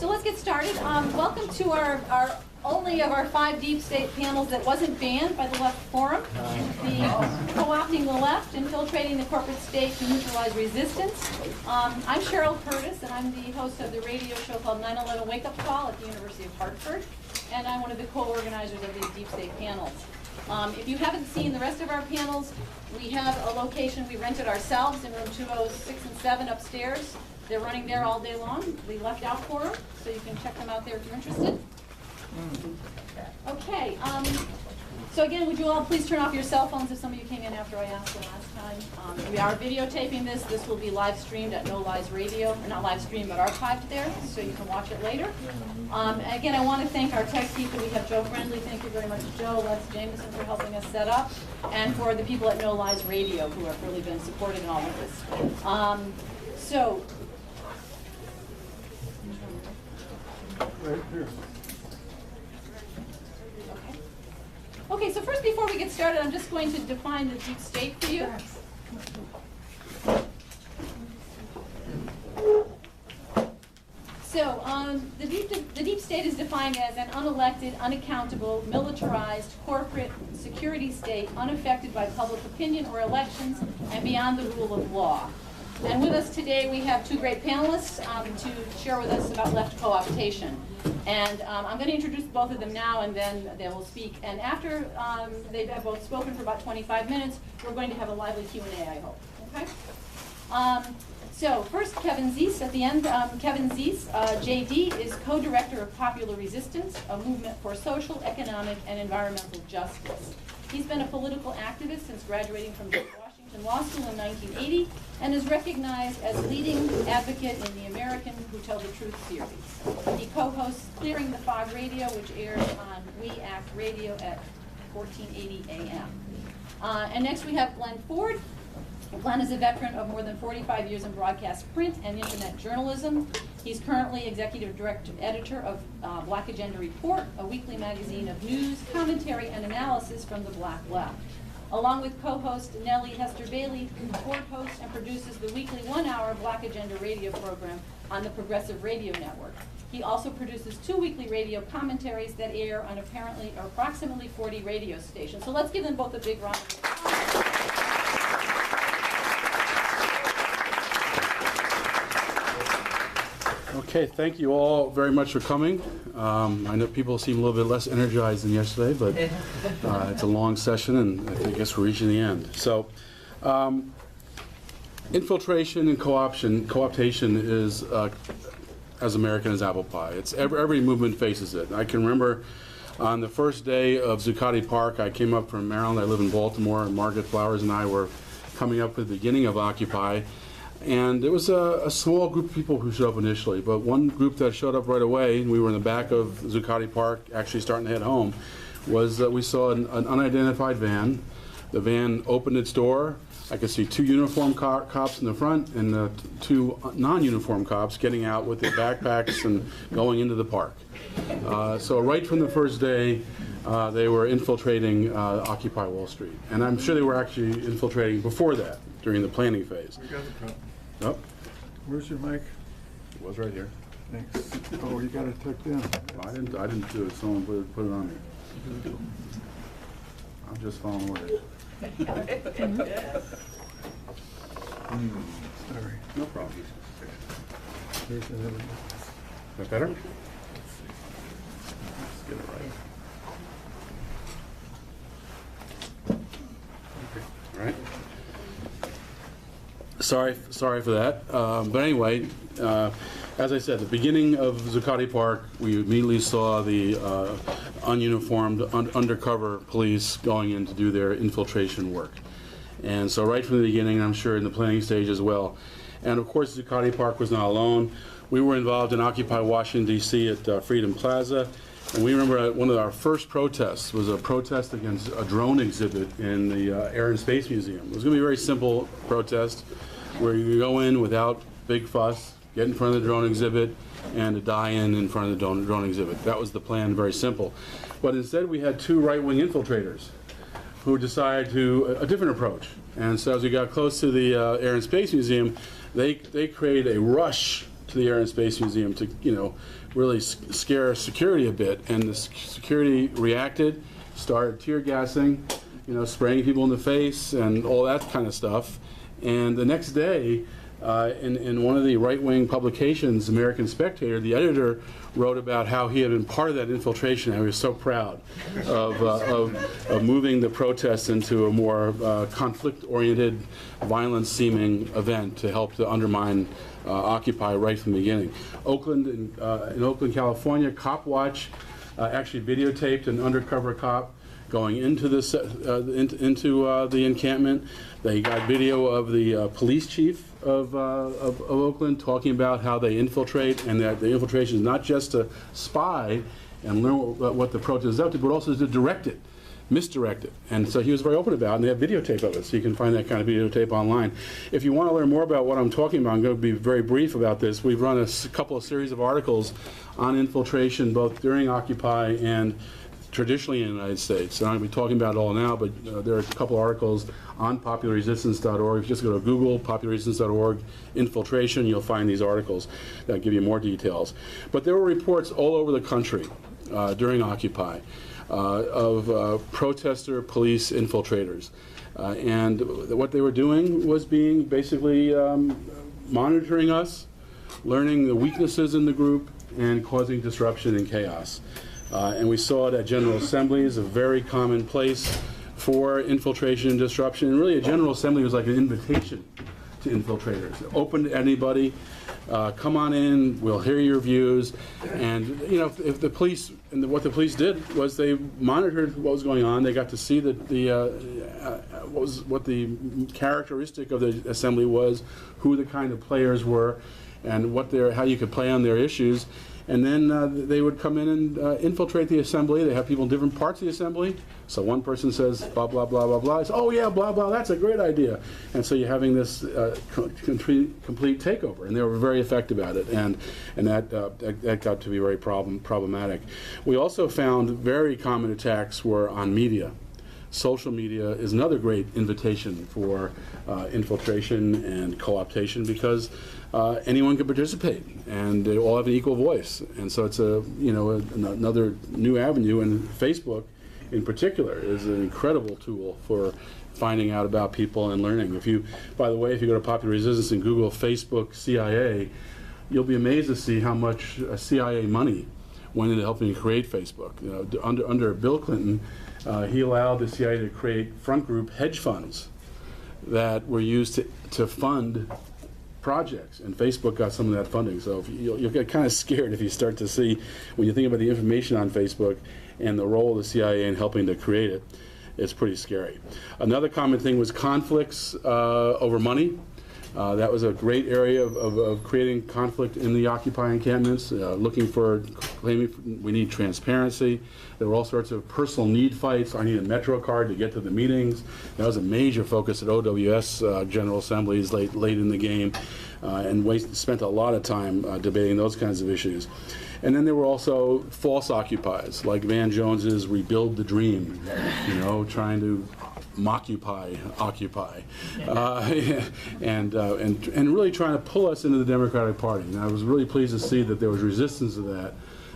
So let's get started. Welcome to our only of our 5 deep state panels that wasn't banned by the Left Forum. The Co-opting the Left, Infiltrating the Corporate State to Neutralize Resistance. I'm Cheryl Curtiss, and I'm the host of the radio show called 9/11 Wake Up Call at the University of Hartford. And I'm one of the co-organizers of these deep state panels. If you haven't seen the rest of our panels, we have a location we rented ourselves in room 206 and 7 upstairs. They're running there all day long. We left out for them, so you can check them out there if you're interested. Okay, so again, would you all please turn off your cell phones if some of you came in after I asked the last time. We are videotaping this. This will be live streamed at No Lies Radio, or not live streamed, but archived there, so you can watch it later. Again, I want to thank our tech people. We have Joe Friendly. Thank you very much, Joe. Les Jameson for helping us set up, and for the people at No Lies Radio who have really been supporting all of this. Right here. Okay, so first, before we get started, I'm just going to define the deep state for you. So, the deep state is defined as an unelected, unaccountable, militarized, corporate security state unaffected by public opinion or elections and beyond the rule of law. And with us today, we have 2 great panelists to share with us about left co-optation. And I'm going to introduce both of them now, and then they will speak. And after they've both spoken for about 25 minutes, we're going to have a lively Q&A, I hope. Okay? So first, Kevin Zeese. At the end, Kevin Zeese, JD, is co-director of Popular Resistance, a movement for social, economic, and environmental justice. He's been a political activist since graduating from Washington Law School in 1980, and is recognized as leading advocate in the American Who Tell the Truth series. He co-hosts Clearing the Fog Radio, which airs on We Act Radio at 1480 AM. And next we have Glen Ford. Glen is a veteran of more than 45 years in broadcast print and internet journalism. He's currently executive director editor of Black Agenda Report, a weekly magazine of news, commentary, and analysis from the Black Left. Along with co-host Nellie Hester Bailey, Ford hosts and produces the weekly 1-hour Black Agenda radio program on the Progressive Radio Network. He also produces 2 weekly radio commentaries that air on approximately 40 radio stations. So let's give them both a big round of applause. Okay, thank you all very much for coming. I know people seem a little bit less energized than yesterday, but it's a long session, and I guess we're reaching the end. So, infiltration and co-optation is as American as apple pie. It's every movement faces it. I can remember on the first day of Zuccotti Park, I came up from Maryland. I live in Baltimore, and Margaret Flowers and I were coming up with the beginning of Occupy. And there was a small group of people who showed up initially, but one group that showed up right away, and we were in the back of Zuccotti Park, actually starting to head home, was that we saw an unidentified van. The van opened its door. I could see 2 uniformed cops in the front and 2 non-uniformed cops getting out with their backpacks and going into the park. So right from the first day, they were infiltrating Occupy Wall Street. And I'm sure they were actually infiltrating before that, during the planning phase. Oh. Where's your mic? It was right here. Thanks. Oh, you got it tucked in. I didn't do it. Someone put it on me. I'm just following orders. Sorry. No problem. There's another. Is that better? Let's get it right. Okay. All right. Sorry for that. But anyway, as I said, the beginning of Zuccotti Park, we immediately saw the ununiformed, undercover police going in to do their infiltration work. And so right from the beginning, I'm sure in the planning stage as well. And of course, Zuccotti Park was not alone. We were involved in Occupy Washington, D.C. at Freedom Plaza. And we remember one of our first protests was a protest against a drone exhibit in the Air and Space Museum. It was going to be a very simple protest where you go in without big fuss, get in front of the drone exhibit, and to die in front of the drone exhibit. That was the plan, very simple. But instead we had 2 right-wing infiltrators who decided a different approach. And so as we got close to the Air and Space Museum, they created a rush to the Air and Space Museum to, really scare security a bit. And the security reacted, started tear gassing, spraying people in the face and all that kind of stuff. And the next day, in one of the right-wing publications, American Spectator, the editor wrote about how he had been part of that infiltration, how he was so proud of moving the protests into a more conflict-oriented, violent-seeming event to help to undermine Occupy right from the beginning. In Oakland, California, Cop Watch actually videotaped an undercover cop going into the encampment. They got video of the police chief of Oakland talking about how they infiltrate, and that the infiltration is not just to spy and learn what the protest is up to, but also to misdirect it. And so he was very open about it, and they have videotape of it, so you can find that kind of videotape online. If you want to learn more about what I'm talking about, I'm going to be very brief about this. We've run a couple of series of articles on infiltration, both during Occupy and traditionally in the United States. And I'm going to be talking about it all now, but there are a couple articles on popularresistance.org. If you just go to Google, popularresistance.org, infiltration, you'll find these articles that give you more details. But there were reports all over the country during Occupy of protester police infiltrators. And what they were doing was being basically monitoring us, learning the weaknesses in the group, and causing disruption and chaos. And we saw it at General Assemblies, a very common place for infiltration and disruption. And really, a General Assembly was like an invitation to infiltrators. Open to anybody. Come on in. We'll hear your views. And if the police, and what the police did was they monitored what was going on. They got to see what the characteristic of the assembly was, who the kind of players were, and how you could play on their issues. And then they would come in and infiltrate the assembly. They have people in different parts of the assembly. So one person says blah, blah, blah, blah, blah. It's, oh yeah, blah, blah, that's a great idea. And so you're having this complete takeover. And they were very effective at it. And that got to be very problematic. We also found very common attacks were on media. Social media is another great invitation for infiltration and co-optation, because anyone can participate and they all have an equal voice. And so it's another new avenue, and Facebook in particular is an incredible tool for finding out about people and learning. By the way, if you go to Popular Resistance and Google Facebook CIA, you'll be amazed to see how much CIA money went into helping create Facebook. Under Bill Clinton, he allowed the CIA to create front group hedge funds that were used to fund projects, and Facebook got some of that funding. So you'll get kind of scared if you start to see, when you think about the information on Facebook and the role of the CIA in helping to create it, it's pretty scary. Another common thing was conflicts over money. That was a great area of creating conflict in the Occupy encampments, claiming we need transparency. There were all sorts of personal need fights. I need a Metro card to get to the meetings. That was a major focus at OWS General Assemblies late in the game, and spent a lot of time debating those kinds of issues. And then there were also false occupies, like Van Jones's Rebuild the Dream, trying to occupy, and really trying to pull us into the Democratic Party. And I was really pleased to see that there was resistance to that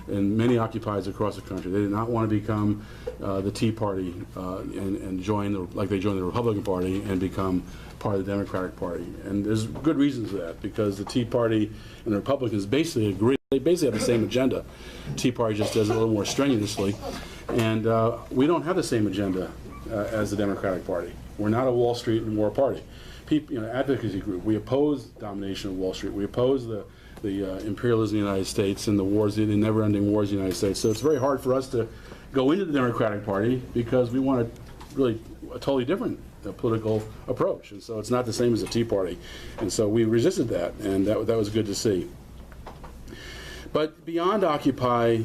in many occupies across the country. They did not want to become the Tea Party and join like they joined the Republican Party and become part of the Democratic Party. And there's good reasons for that, because the Tea Party and the Republicans basically agree. They basically have the same agenda. Tea Party just does it a little more strenuously. And we don't have the same agenda as the Democratic Party. We're not a Wall Street and war party. Advocacy group. We oppose domination of Wall Street. We oppose the imperialism of the United States and the never-ending wars in the United States. So it's very hard for us to go into the Democratic Party, because we want a totally different political approach. And so it's not the same as the Tea Party. And so we resisted that, and that was good to see. But beyond Occupy,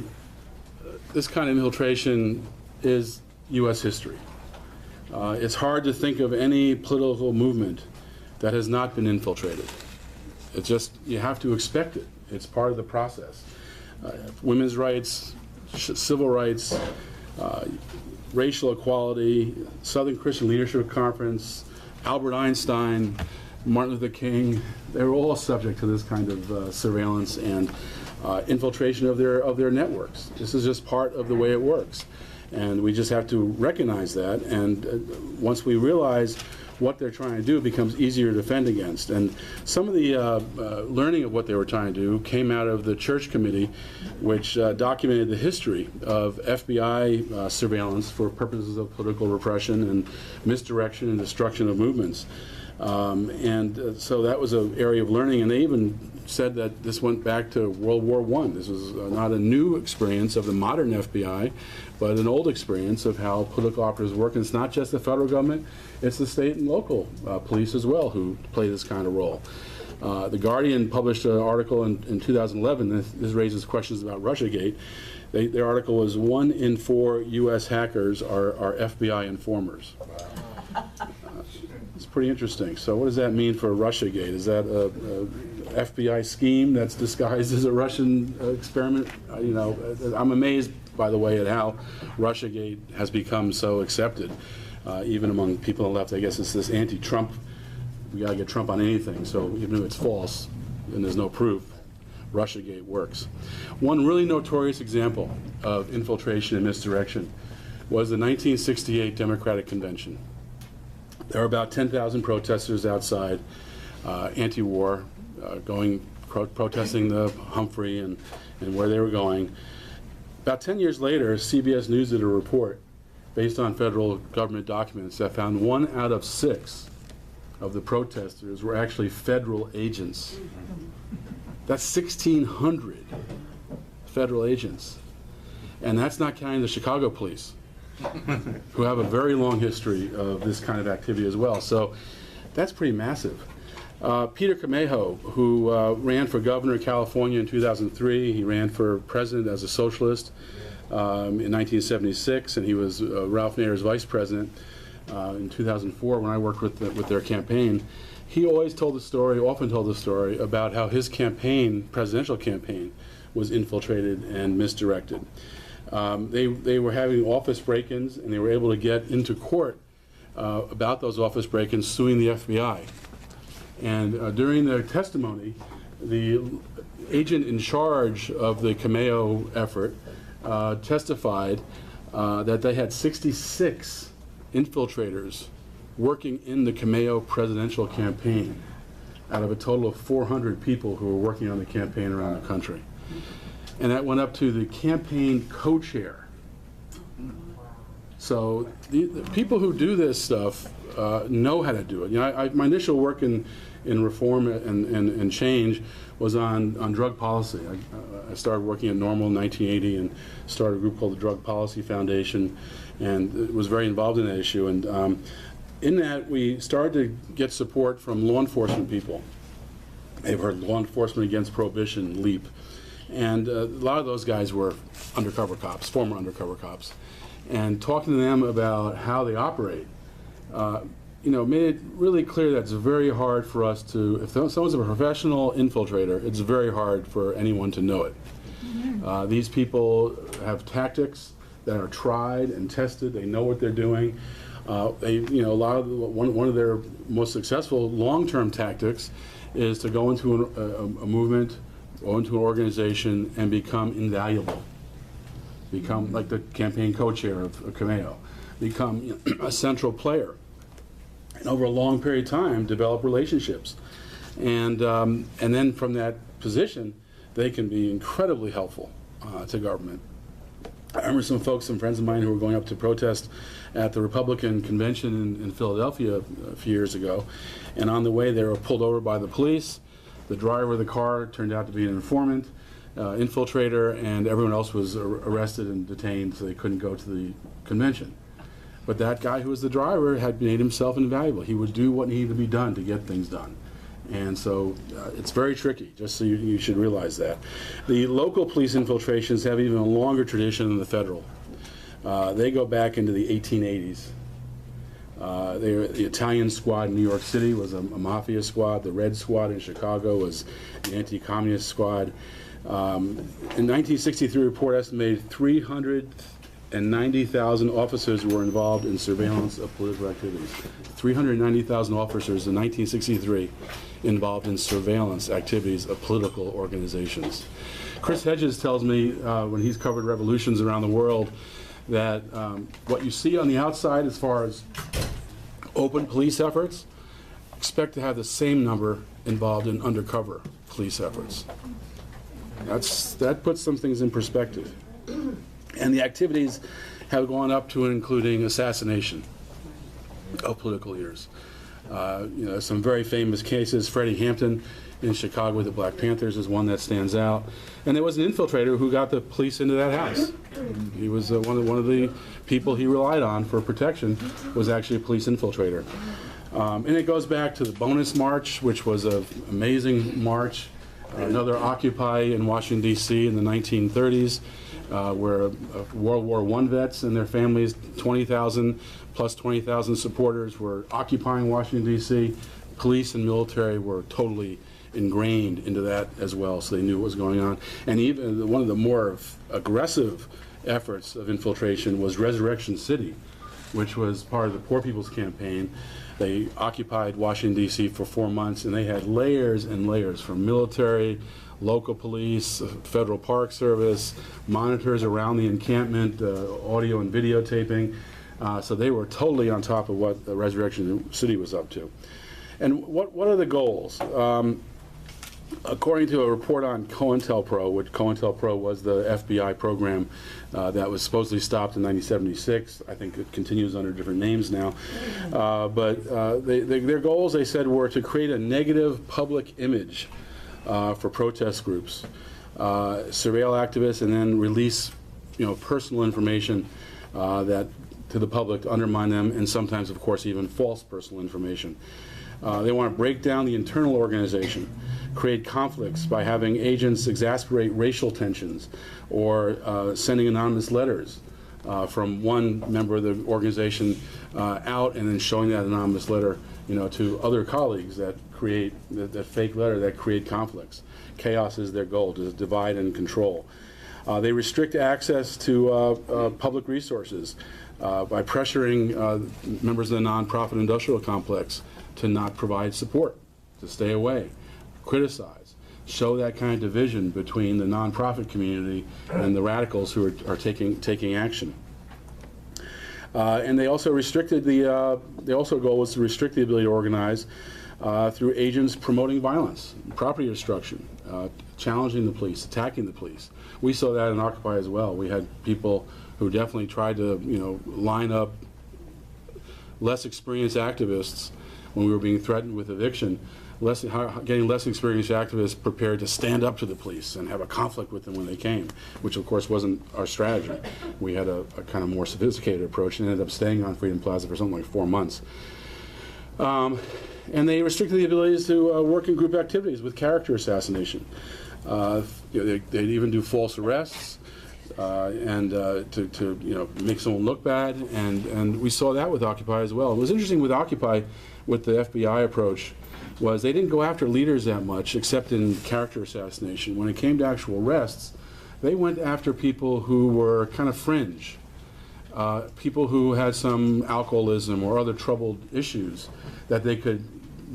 this kind of infiltration is U.S. history. It's hard to think of any political movement that has not been infiltrated. It's just, you have to expect it. It's part of the process. Women's rights, civil rights, racial equality, Southern Christian Leadership Conference, Albert Einstein, Martin Luther King, they were all subject to this kind of surveillance and infiltration of their networks. This is just part of the way it works. And we just have to recognize that, and once we realize what they're trying to do, it becomes easier to defend against. And some of the learning of what they were trying to do came out of the Church Committee, which documented the history of FBI surveillance for purposes of political repression and misdirection and destruction of movements. So that was an area of learning, and they even said that this went back to World War I. This was not a new experience of the modern FBI, but an old experience of how political operatives work. And it's not just the federal government, it's the state and local police as well who play this kind of role. The Guardian published an article in 2011. This raises questions about Russiagate. Their article was 1 in 4 U.S. hackers are FBI informers. It's pretty interesting. So what does that mean for Russiagate? Is that a FBI scheme that's disguised as a Russian experiment? I'm amazed, by the way, at how Russiagate has become so accepted, even among people on the left. I guess it's this anti-Trump, we gotta get Trump on anything, so even if it's false and there's no proof, Russiagate works. One really notorious example of infiltration and misdirection was the 1968 Democratic Convention. There were about 10,000 protesters outside, anti-war, protesting the Humphrey and where they were going. About 10 years later, CBS News did a report based on federal government documents that found 1 out of 6 of the protesters were actually federal agents. That's 1,600 federal agents. And that's not counting the Chicago police, who have a very long history of this kind of activity as well. So that's pretty massive. Peter Camejo, who ran for governor of California in 2003, he ran for president as a socialist in 1976, and he was Ralph Nader's vice president in 2004 when I worked with their campaign. He always told the story, often told the story, about how his campaign, presidential campaign, was infiltrated and misdirected. They were having office break-ins, and they were able to get into court about those office break-ins, suing the FBI. And during their testimony, the agent in charge of the Camejo effort testified that they had 66 infiltrators working in the Camejo presidential campaign out of a total of 400 people who were working on the campaign around the country. And that went up to the campaign co-chair. So the people who do this stuff know how to do it. My initial work in reform and change was on drug policy. I started working at Normal in 1980 and started a group called the Drug Policy Foundation, and was very involved in that issue. And in that, we started to get support from law enforcement people. They've heard Law Enforcement Against Prohibition, LEAP. And a lot of those guys were undercover cops, former undercover cops. And talking to them about how they operate, made it really clear that it's very hard for us to, if someone's a professional infiltrator, it's very hard for anyone to know it. These people have tactics that are tried and tested. They know what they're doing. One of their most successful long-term tactics is to go into a movement or into an organization and become invaluable. Become like the campaign co-chair of Camejo. Become a central player. And over a long period of time, develop relationships. And then from that position, they can be incredibly helpful to government. I remember some friends of mine who were going up to protest at the Republican convention in Philadelphia a few years ago, and on the way they were pulled over by the police. The driver of the car turned out to be an informant, infiltrator, and everyone else was arrested and detained, so they couldn't go to the convention. But that guy who was the driver had made himself invaluable. He would do what needed to be done to get things done. And so it's very tricky, just so you should realize that. The local police infiltrations have even a longer tradition than the federal. They go back into the 1880s. The Italian squad in New York City was a mafia squad. The Red Squad in Chicago was an anti-communist squad. In 1963, a report estimated 300 390,000 officers were involved in surveillance of political activities. 390,000 officers in 1963 involved in surveillance activities of political organizations. Chris Hedges tells me when he's covered revolutions around the world that what you see on the outside as far as open police efforts, expect to have the same number involved in undercover police efforts. That puts some things in perspective. And the activities have gone up to and including assassination of political leaders. Some very famous cases. Freddie Hampton in Chicago with the Black Panthers is one that stands out. And there was an infiltrator who got the police into that house. He was one of the people he relied on for protection was actually a police infiltrator. And it goes back to the Bonus March, which was an amazing march. Another Occupy in Washington, D.C. in the 1930s, where World War I vets and their families, 20,000 plus 20,000 supporters were occupying Washington, D.C. Police and military were totally ingrained into that as well, so they knew what was going on. And even one of the more aggressive efforts of infiltration was Resurrection City, which was part of the Poor People's Campaign. They occupied Washington, D.C. for 4 months, and they had layers and layers from military, local police, Federal Park Service, monitors around the encampment, audio and videotaping. So they were totally on top of what Resurrection City was up to. And what are the goals? According to a report on COINTELPRO, which COINTELPRO was the FBI program that was supposedly stopped in 1976. I think it continues under different names now. But their goals, they said, were to create a negative public image for protest groups, surveil activists, and then release personal information that to the public to undermine them, and sometimes, of course, even false personal information. They want to break down the internal organization, create conflicts by having agents exasperate racial tensions, or sending anonymous letters from one member of the organization out, and then showing that anonymous letter, to other colleagues that create that fake letter that create conflicts. Chaos is their goal, to divide and control. They restrict access to public resources by pressuring members of the nonprofit industrial complex to not provide support, to stay away, criticize, show that kind of division between the nonprofit community and the radicals who are taking action. And they also restricted goal was to restrict the ability to organize through agents promoting violence, property destruction, challenging the police, attacking the police. We saw that in Occupy as well. We had people who definitely tried to, line up less experienced activists when we were being threatened with eviction, getting less experienced activists prepared to stand up to the police and have a conflict with them when they came, which of course wasn't our strategy. We had a kind of more sophisticated approach and ended up staying on Freedom Plaza for something like 4 months. And they restricted the abilities to work in group activities with character assassination. They'd even do false arrests and to make someone look bad, and we saw that with Occupy as well. It was interesting with Occupy, with the FBI approach, was they didn't go after leaders that much, except in character assassination. When it came to actual arrests, they went after people who were kind of fringe, people who had some alcoholism or other troubled issues that they could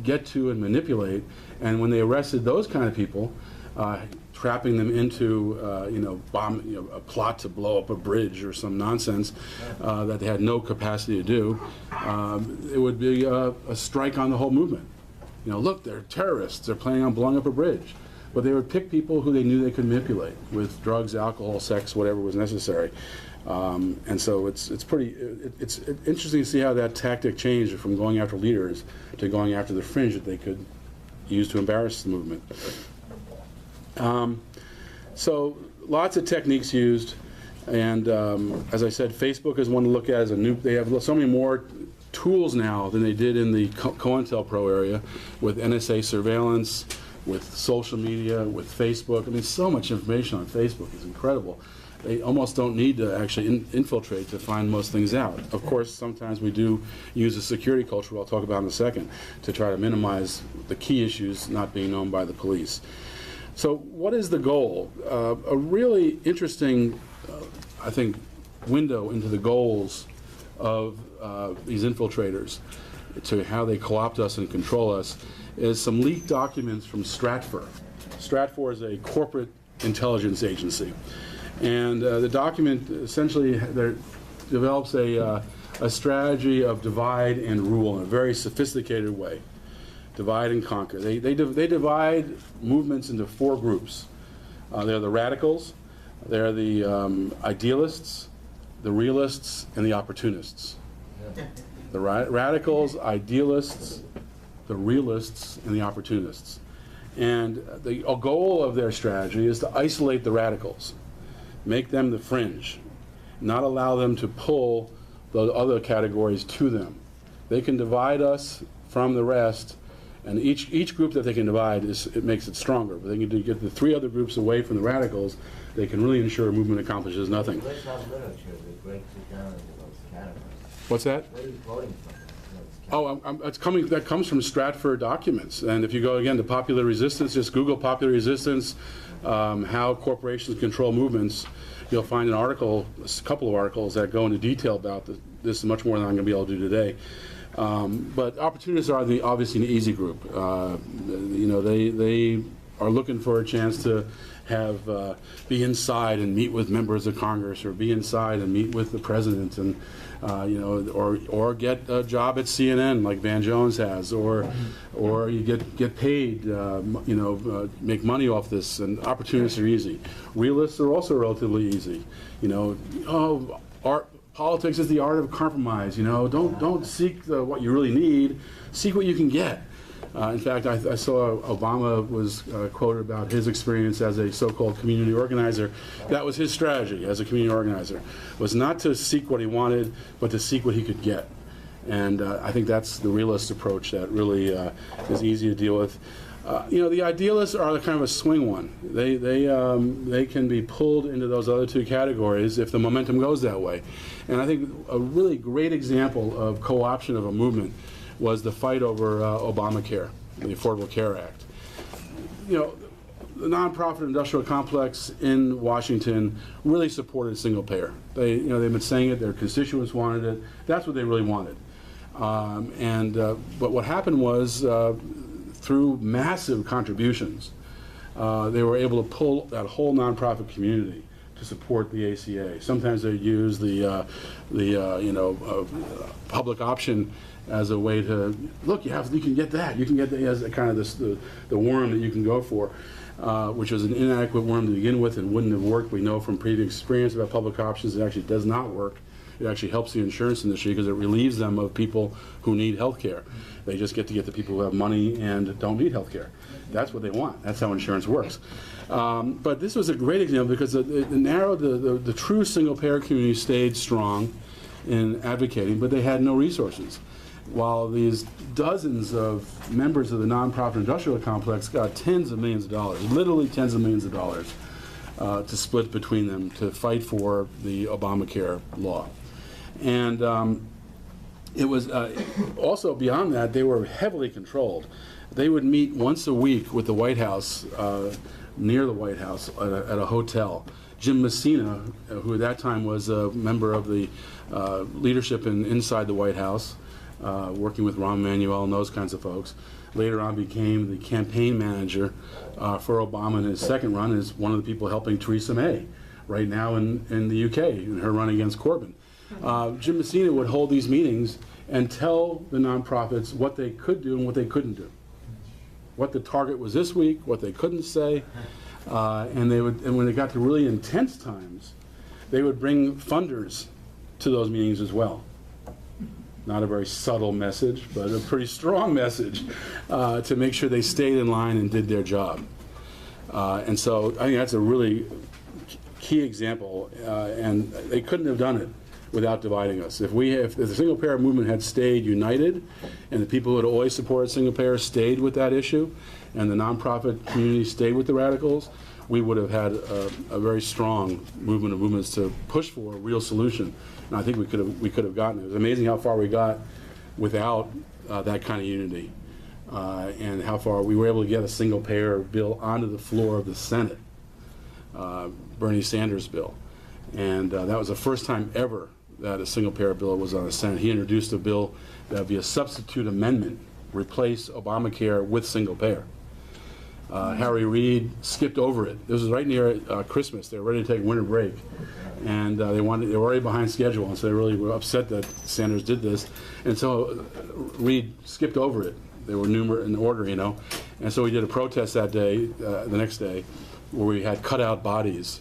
get to and manipulate. And when they arrested those kind of people, trapping them into a plot to blow up a bridge or some nonsense that they had no capacity to do, it would be a strike on the whole movement. Look, they're terrorists. They're planning on blowing up a bridge. But they would pick people who they knew they could manipulate with drugs, alcohol, sex, whatever was necessary. And so it's interesting to see how that tactic changed from going after leaders to going after the fringe that they could use to embarrass the movement. So lots of techniques used, and as I said, Facebook is one to look at as a new. They have so many more tools now than they did in the COINTELPRO area, with NSA surveillance, with social media, with Facebook. I mean, so much information on Facebook is incredible. They almost don't need to actually infiltrate to find most things out. Of course, sometimes we do use a security culture, I'll talk about in a second, to try to minimize the key issues not being known by the police. So what is the goal? A really interesting, I think, window into the goals of these infiltrators, to how they co-opt us and control us, is some leaked documents from Stratfor. Stratfor is a corporate intelligence agency. And the document essentially develops a strategy of divide and rule in a very sophisticated way. Divide and conquer. They divide movements into 4 groups. They're the radicals, they're the idealists, the realists, and the opportunists. The radicals, idealists, the realists, and the opportunists. And the goal of their strategy is to isolate the radicals, make them the fringe, not allow them to pull the other categories to them. They can divide us from the rest, and each group that they can divide, it makes it stronger. But they can get the 3 other groups away from the radicals, they can really ensure a movement accomplishes nothing. Where's our literature that breaks it down into those categories? What's that? Where are you quoting from? That comes from Stratfor documents. And if you go again to Popular Resistance, just Google Popular Resistance, how corporations control movements, you'll find an article, a couple of articles that go into detail about this much more than I'm going to be able to do today. But opportunists are obviously an easy group. They are looking for a chance to be inside and meet with members of Congress, or be inside and meet with the president, and or get a job at CNN like Van Jones has, or you get paid, make money off this. And opportunists are easy. Realists are also relatively easy. Politics is the art of compromise. Don't seek what you really need. Seek what you can get. In fact, I saw Obama was quoted about his experience as a so-called community organizer. That was his strategy as a community organizer, was not to seek what he wanted, but to seek what he could get. And I think that's the realist approach that really is easy to deal with. The idealists are kind of a swing one. They can be pulled into those other 2 categories if the momentum goes that way. And I think a really great example of co-option of a movement was the fight over Obamacare, the Affordable Care Act. The nonprofit industrial complex in Washington really supported single payer. They've been saying it, their constituents wanted it, that's what they really wanted. But what happened was, through massive contributions, they were able to pull that whole nonprofit community to support the ACA. Sometimes they use the public option as a way to look. You can get that. You can get as a kind of the worm that you can go for, which was an inadequate worm to begin with and wouldn't have worked. We know from previous experience about public options, it actually does not work. It actually helps the insurance industry because it relieves them of people who need health care. They just get to get the people who have money and don't need health care. That's what they want. That's how insurance works. But this was a great example because the true single-payer community stayed strong in advocating, but they had no resources. While these dozens of members of the nonprofit industrial complex got tens of millions of dollars, literally tens of millions of dollars, to split between them to fight for the Obamacare law. And it was also beyond that, they were heavily controlled. They would meet once a week with the White House, near the White House, at a hotel. Jim Messina, who at that time was a member of the leadership inside the White House, working with Rahm Emanuel and those kinds of folks, later on became the campaign manager for Obama in his second run, and is one of the people helping Theresa May right now in the UK in her run against Corbyn. Jim Messina would hold these meetings and tell the nonprofits what they could do and what they couldn't do, what the target was this week, what they couldn't say, and when it got to really intense times, they would bring funders to those meetings as well. Not a very subtle message, but a pretty strong message to make sure they stayed in line and did their job. And so I think that's a really key example, and they couldn't have done it without dividing us. If the single payer movement had stayed united, and the people who had always supported single payer stayed with that issue, and the nonprofit community stayed with the radicals, we would have had a very strong movement of movements to push for a real solution. And I think we could have gotten it. It was amazing how far we got without that kind of unity, and how far we were able to get a single payer bill onto the floor of the Senate, Bernie Sanders' bill. And that was the first time ever that a single-payer bill was on the Senate. He introduced a bill that would be a substitute amendment, replace Obamacare with single-payer. Harry Reid skipped over it. This was right near Christmas. They were ready to take winter break, and they were already behind schedule, and so they really were upset that Sanders did this. And so Reid skipped over it. They were in order, you know. And so we did a protest that day, the next day, where we had cutout bodies,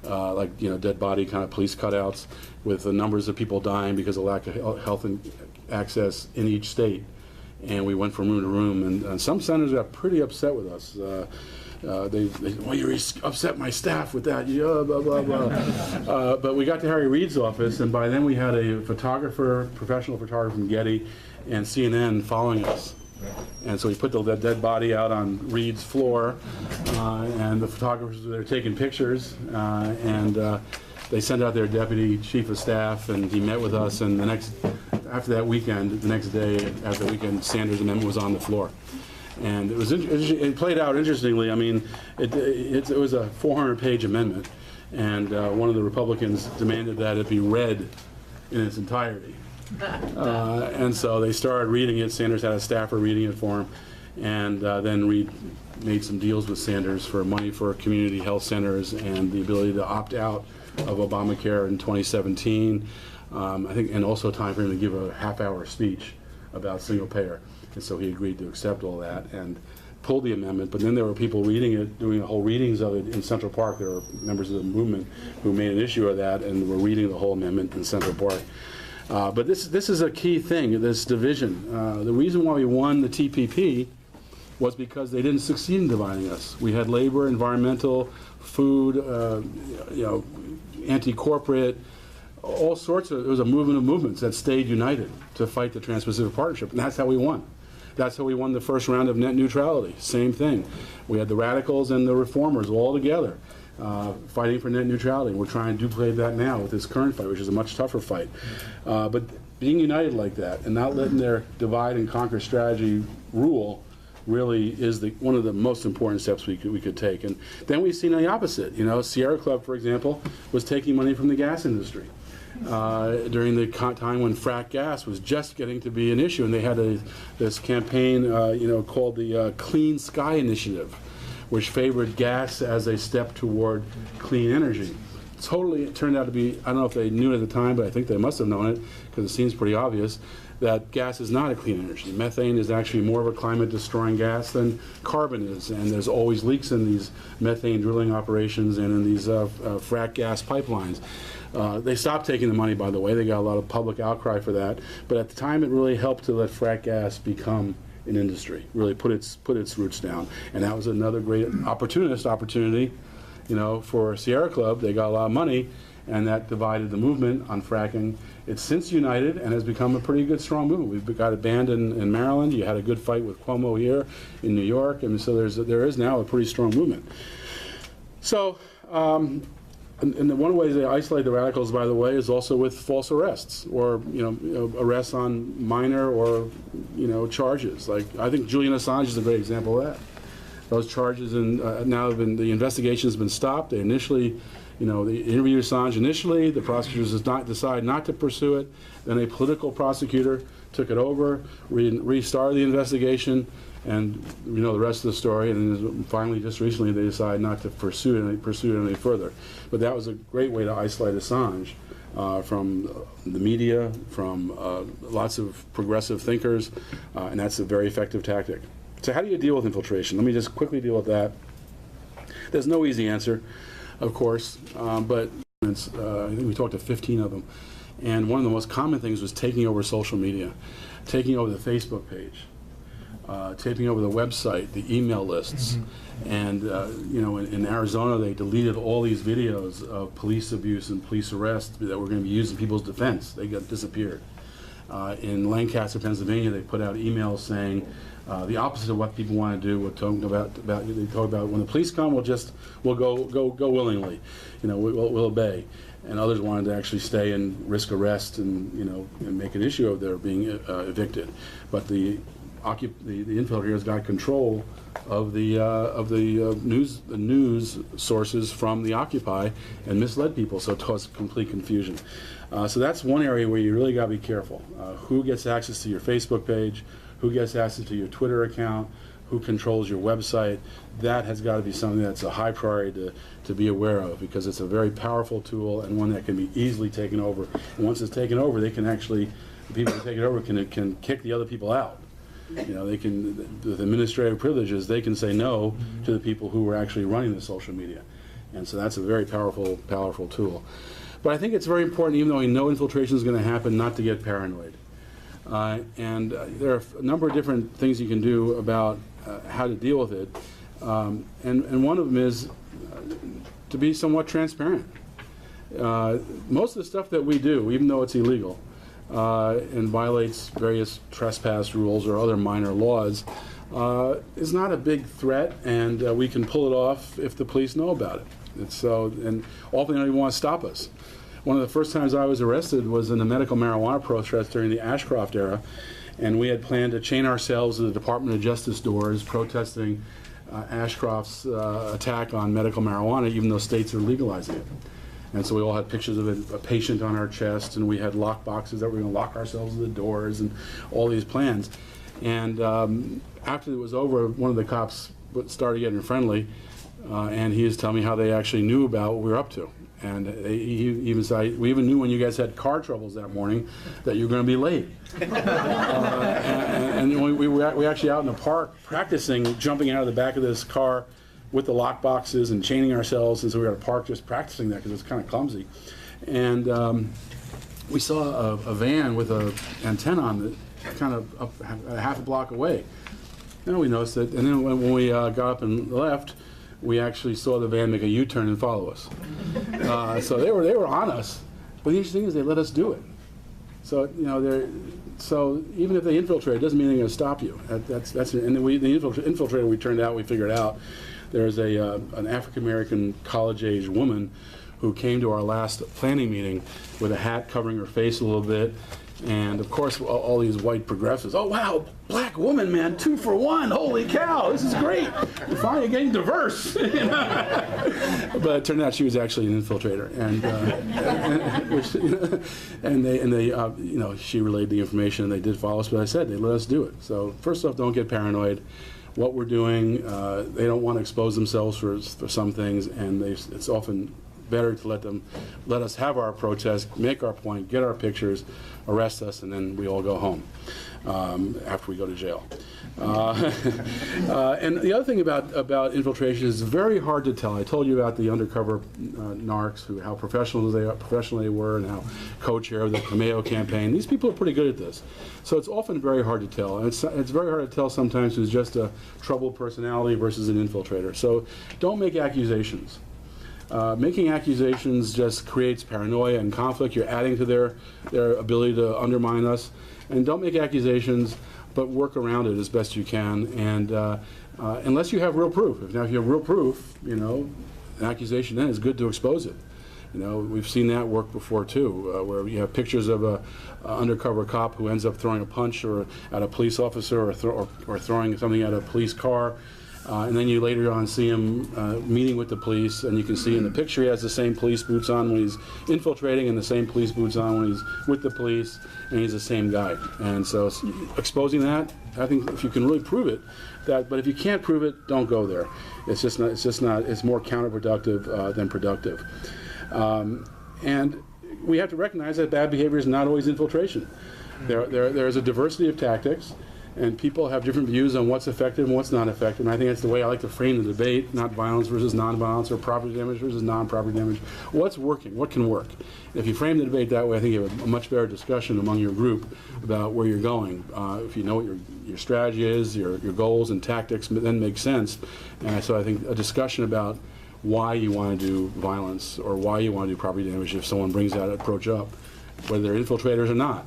like, you know, dead body kind of police cutouts with the numbers of people dying because of lack of health and access in each state. And we went from room to room, and some senators got pretty upset with us. They well, you upset my staff with that, yeah, blah, blah, blah. But we got to Harry Reid's office, and by then we had a photographer, professional photographer from Getty and CNN following us. And so we put the dead body out on Reid's floor, and the photographers were there taking pictures, and they sent out their deputy chief of staff, and he met with us, and after that weekend, the next day after the weekend, Sanders' amendment was on the floor. And it played out interestingly. I mean, it was a 400-page amendment, and one of the Republicans demanded that it be read in its entirety. And so they started reading it. Sanders had a staffer reading it for him, and then Reid made some deals with Sanders for money for community health centers and the ability to opt out of Obamacare in 2017. I think, and also time for him to give a half-hour speech about single payer. And so he agreed to accept all that and pulled the amendment. But then there were people reading it, doing whole readings of it in Central Park. There were members of the movement who made an issue of that and were reading the whole amendment in Central Park. But this is a key thing, this division. The reason why we won the TPP was because they didn't succeed in dividing us. We had labor, environmental, food, you know, anti-corporate, all sorts of, it was a movement of movements that stayed united to fight the Trans-Pacific Partnership, and that's how we won. That's how we won the first round of net neutrality. Same thing. We had the radicals and the reformers all together fighting for net neutrality. We're trying to duplicate that now with this current fight, which is a much tougher fight. But being united like that and not letting their divide and conquer strategy rule really is one of the most important steps we could take. And then we've seen the opposite. You know, Sierra Club, for example, was taking money from the gas industry during the time when frack gas was just getting to be an issue, and they had this campaign, you know, called the Clean Sky Initiative, which favored gas as a step toward clean energy. Totally, it turned out to be, I don't know if they knew it at the time, but I think they must have known it because it seems pretty obvious that gas is not a clean energy. Methane is actually more of a climate-destroying gas than carbon is, and there's always leaks in these methane drilling operations and in these frack gas pipelines. They stopped taking the money, by the way. They got a lot of public outcry for that, but at the time it really helped to let frack gas become an industry, really put its roots down. And that was another great opportunity, you know, for Sierra Club. They got a lot of money, and that divided the movement on fracking. It's since united and has become a pretty good, strong movement. We've got it banned in Maryland. You had a good fight with Cuomo here in New York, and so there is now a pretty strong movement. So, and one way they isolate the radicals, by the way, is also with false arrests or arrests on minor or charges. Like, I think Julian Assange is a great example of that. Those charges now have been, the investigation has been stopped. They initially, they interviewed Assange initially. The prosecutors decide not to pursue it. Then a political prosecutor took it over, restarted the investigation, and we know the rest of the story. And finally, just recently, they decided not to pursue it any further. But that was a great way to isolate Assange from the media, from lots of progressive thinkers, and that's a very effective tactic. So how do you deal with infiltration? Let me just quickly deal with that. There's no easy answer, of course, but I think we talked to 15 of them. And one of the most common things was taking over social media, taking over the Facebook page, taking over the website, the email lists. And, in Arizona, they deleted all these videos of police abuse and police arrests that were going to be used in people's defense. They got disappeared. In Lancaster, Pennsylvania, they put out emails saying the opposite of what people want to do. We're talking about they talk about when the police come, we'll go willingly, we'll obey. And others wanted to actually stay and risk arrest and and make an issue of their being evicted. But the the infiltrators got control of the news sources from the Occupy and misled people, so it caused complete confusion. So that's one area where you really got to be careful. Who gets access to your Facebook page? Who gets access to your Twitter account? Who controls your website? That has got to be something that's a high priority to be aware of, because it's a very powerful tool and one that can be easily taken over. And once it's taken over, they can actually, the people who take it over can kick the other people out. You know, they can, with administrative privileges, they can say no to the people who are actually running the social media. And so that's a very powerful tool. But I think it's very important, even though we know infiltration is going to happen, not to get paranoid. There are a number of different things you can do about how to deal with it. And one of them is to be somewhat transparent. Most of the stuff that we do, even though it's illegal, and violates various trespass rules or other minor laws, is not a big threat, and we can pull it off if the police know about it. And often they don't even want to stop us. One of the first times I was arrested was in the medical marijuana protest during the Ashcroft era, and we had planned to chain ourselves to the Department of Justice doors protesting Ashcroft's attack on medical marijuana, even though states are legalizing it. And so we all had pictures of a patient on our chest, and we had lock boxes that we were going to lock ourselves to the doors, and all these plans. And after it was over, one of the cops started getting friendly, and he was telling me how they actually knew about what we were up to. And he even said, we even knew when you guys had car troubles that morning that you were going to be late. And we were actually out in the park practicing jumping out of the back of this car with the lock boxes and chaining ourselves, and so we were at a park just practicing that because it's kind of clumsy. And we saw a van with an antenna on it, kind of up half a block away. And we noticed it, and then when we got up and left, we actually saw the van make a U-turn and follow us. So they were on us, but the interesting thing is they let us do it. So so even if they infiltrate, it doesn't mean they're going to stop you. And the infiltrator we turned out, we figured out, there's an African-American college-age woman who came to our last planning meeting with a hat covering her face a little bit, and of course all these white progressives, oh wow, black woman, man, 2 for 1, holy cow, this is great, we're finally getting diverse. But it turned out she was actually an infiltrator, and she relayed the information, and they did follow us, but I said they let us do it. So first off, don't get paranoid. What we're doing, they don't want to expose themselves for some things, and it's often better to let us have our protest, make our point, get our pictures, arrest us, and then we all go home after we go to jail. And the other thing about infiltration is it's very hard to tell. I told you about the undercover narcs, how professional they were, and how co-chair of the Cameo campaign. These people are pretty good at this. So it's often very hard to tell. And it's very hard to tell sometimes who's just a troubled personality versus an infiltrator. So don't make accusations. Making accusations just creates paranoia and conflict. You're adding to their ability to undermine us. And don't make accusations, but work around it as best you can. And unless you have real proof. If you have real proof, an accusation then is good to expose it. We've seen that work before too, where you have pictures of a undercover cop who ends up throwing a punch at a police officer or throwing something at a police car. And then you later on see him meeting with the police, and you can see in the picture he has the same police boots on when he's infiltrating and the same police boots on when he's with the police, and he's the same guy. And so exposing that, I think if you can really prove it, but if you can't prove it, don't go there. It's more counterproductive than productive. And we have to recognize that bad behavior is not always infiltration. There's a diversity of tactics, and people have different views on what's effective and what's not effective. And I think that's the way I like to frame the debate, not violence versus nonviolence or property damage versus non-property damage. What's working? What can work? If you frame the debate that way, I think you have a much better discussion among your group about where you're going. If you know what your strategy is, your goals and tactics then make sense. And so I think a discussion about why you want to do violence or why you want to do property damage, if someone brings that approach up, whether they're infiltrators or not,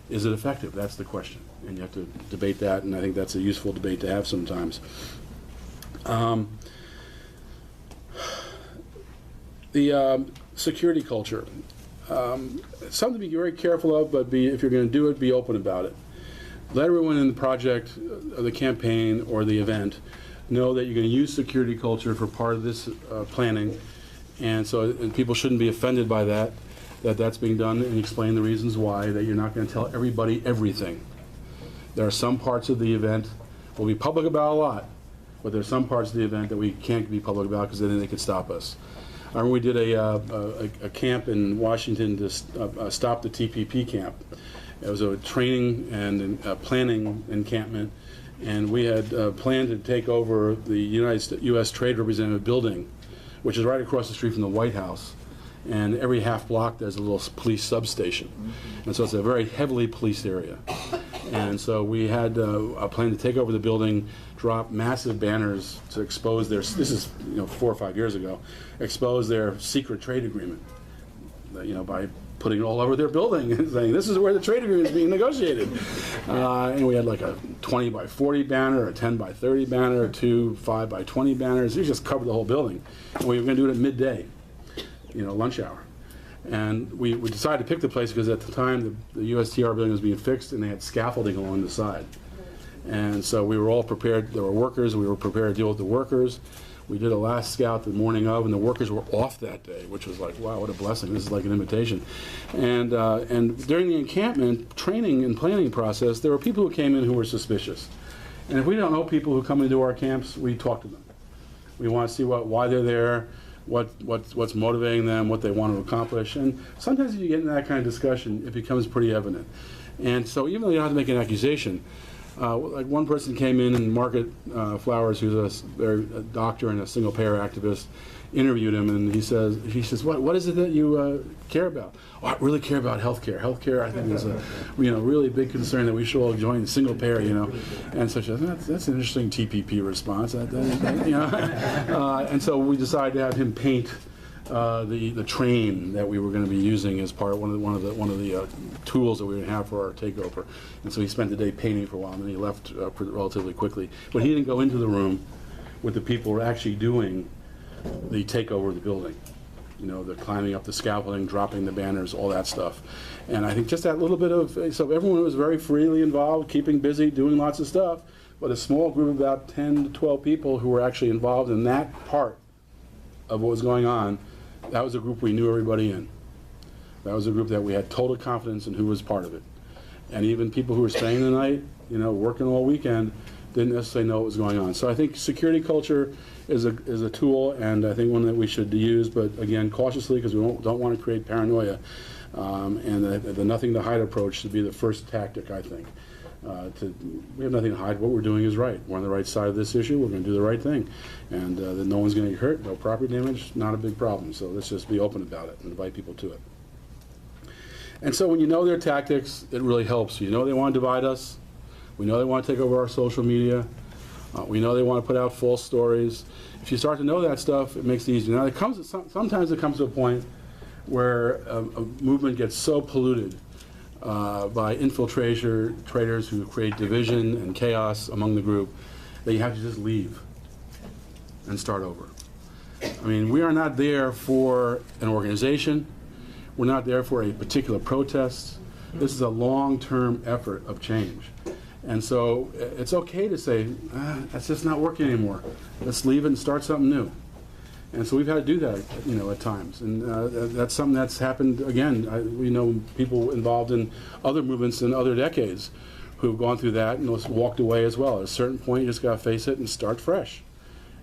is it effective? That's the question. And you have to debate that, and I think that's a useful debate to have sometimes. The security culture. Something to be very careful of, but if you're going to do it, be open about it. let everyone in the project, the campaign, or the event know that you're going to use security culture for part of this planning, and people shouldn't be offended by that's being done, and explain the reasons why, that you're not going to tell everybody everything. There are some parts of the event we'll be public about a lot, but there's some parts of the event that we can't be public about because then they could stop us. I remember we did a camp in Washington to stop the TPP camp. It was a training and planning encampment, and we had planned to take over the U.S. Trade Representative building, which is right across the street from the White House. And every half block there's a little police substation. And so it's a very heavily policed area. And so we had a plan to take over the building, drop massive banners to expose their, this is 4 or 5 years ago, expose their secret trade agreement, by putting it all over their building and saying, this is where the trade agreement is being negotiated. And we had like a 20 by 40 banner, a 10 by 30 banner, 2 5 by 20 banners. We just covered the whole building. And we were going to do it at midday, lunch hour. And we decided to pick the place because at the time the USTR building was being fixed and they had scaffolding along the side. And so we were all prepared. There were workers. We were prepared to deal with the workers. We did a last scout the morning of, and the workers were off that day, which was like, wow, what a blessing. This is like an invitation. And during the encampment training and planning process, there were people who came in who were suspicious. And if we don't know people who come into our camps, we talk to them. We want to see why they're there, what's motivating them, what they want to accomplish. And sometimes if you get in that kind of discussion, it becomes pretty evident. And so even though you don't have to make an accusation, like one person came in, and Margaret Flowers, who's a doctor and a single-payer activist, interviewed him, and he says, what is it that you care about? Oh, I really care about healthcare. Healthcare, I think, is a really big concern that we should all join single payer, And so she said, that's an interesting TPP response. And so we decided to have him paint the train that we were going to be using as part of one of the tools that we would have for our takeover. And so he spent the day painting for a while, and then he left relatively quickly. But he didn't go into the room with the people who were actually doing the takeover of the building. The climbing up the scaffolding, dropping the banners, all that stuff. And I think just that little bit of, so everyone was very freely involved, keeping busy, doing lots of stuff, but a small group of about 10 to 12 people who were actually involved in that part of what was going on, that was a group we knew everybody in. That was a group that we had total confidence in who was part of it. And even people who were staying the night, working all weekend, didn't necessarily know what was going on. So I think security culture is a tool, and I think one that we should use, but again, cautiously, because we don't want to create paranoia. And the nothing to hide approach should be the first tactic, I think. We have nothing to hide. What we're doing is right. We're on the right side of this issue. We're going to do the right thing. And that no one's going to get hurt, no property damage, not a big problem. So let's just be open about it and invite people to it. And so when you know their tactics, it really helps. You know they want to divide us. We know they want to take over our social media. We know they want to put out false stories. If you start to know that stuff, it makes it easier. Now, sometimes it comes to a point where a movement gets so polluted by infiltrators who create division and chaos among the group that you have to just leave and start over. I mean, we are not there for an organization. We're not there for a particular protest. This is a long-term effort of change. And so it's okay to say, that's just not working anymore. Let's leave it and start something new. And so we've had to do that, at times. And that's something that's happened, again, we know people involved in other movements in other decades who've gone through that and walked away as well. At a certain point, you just got to face it and start fresh.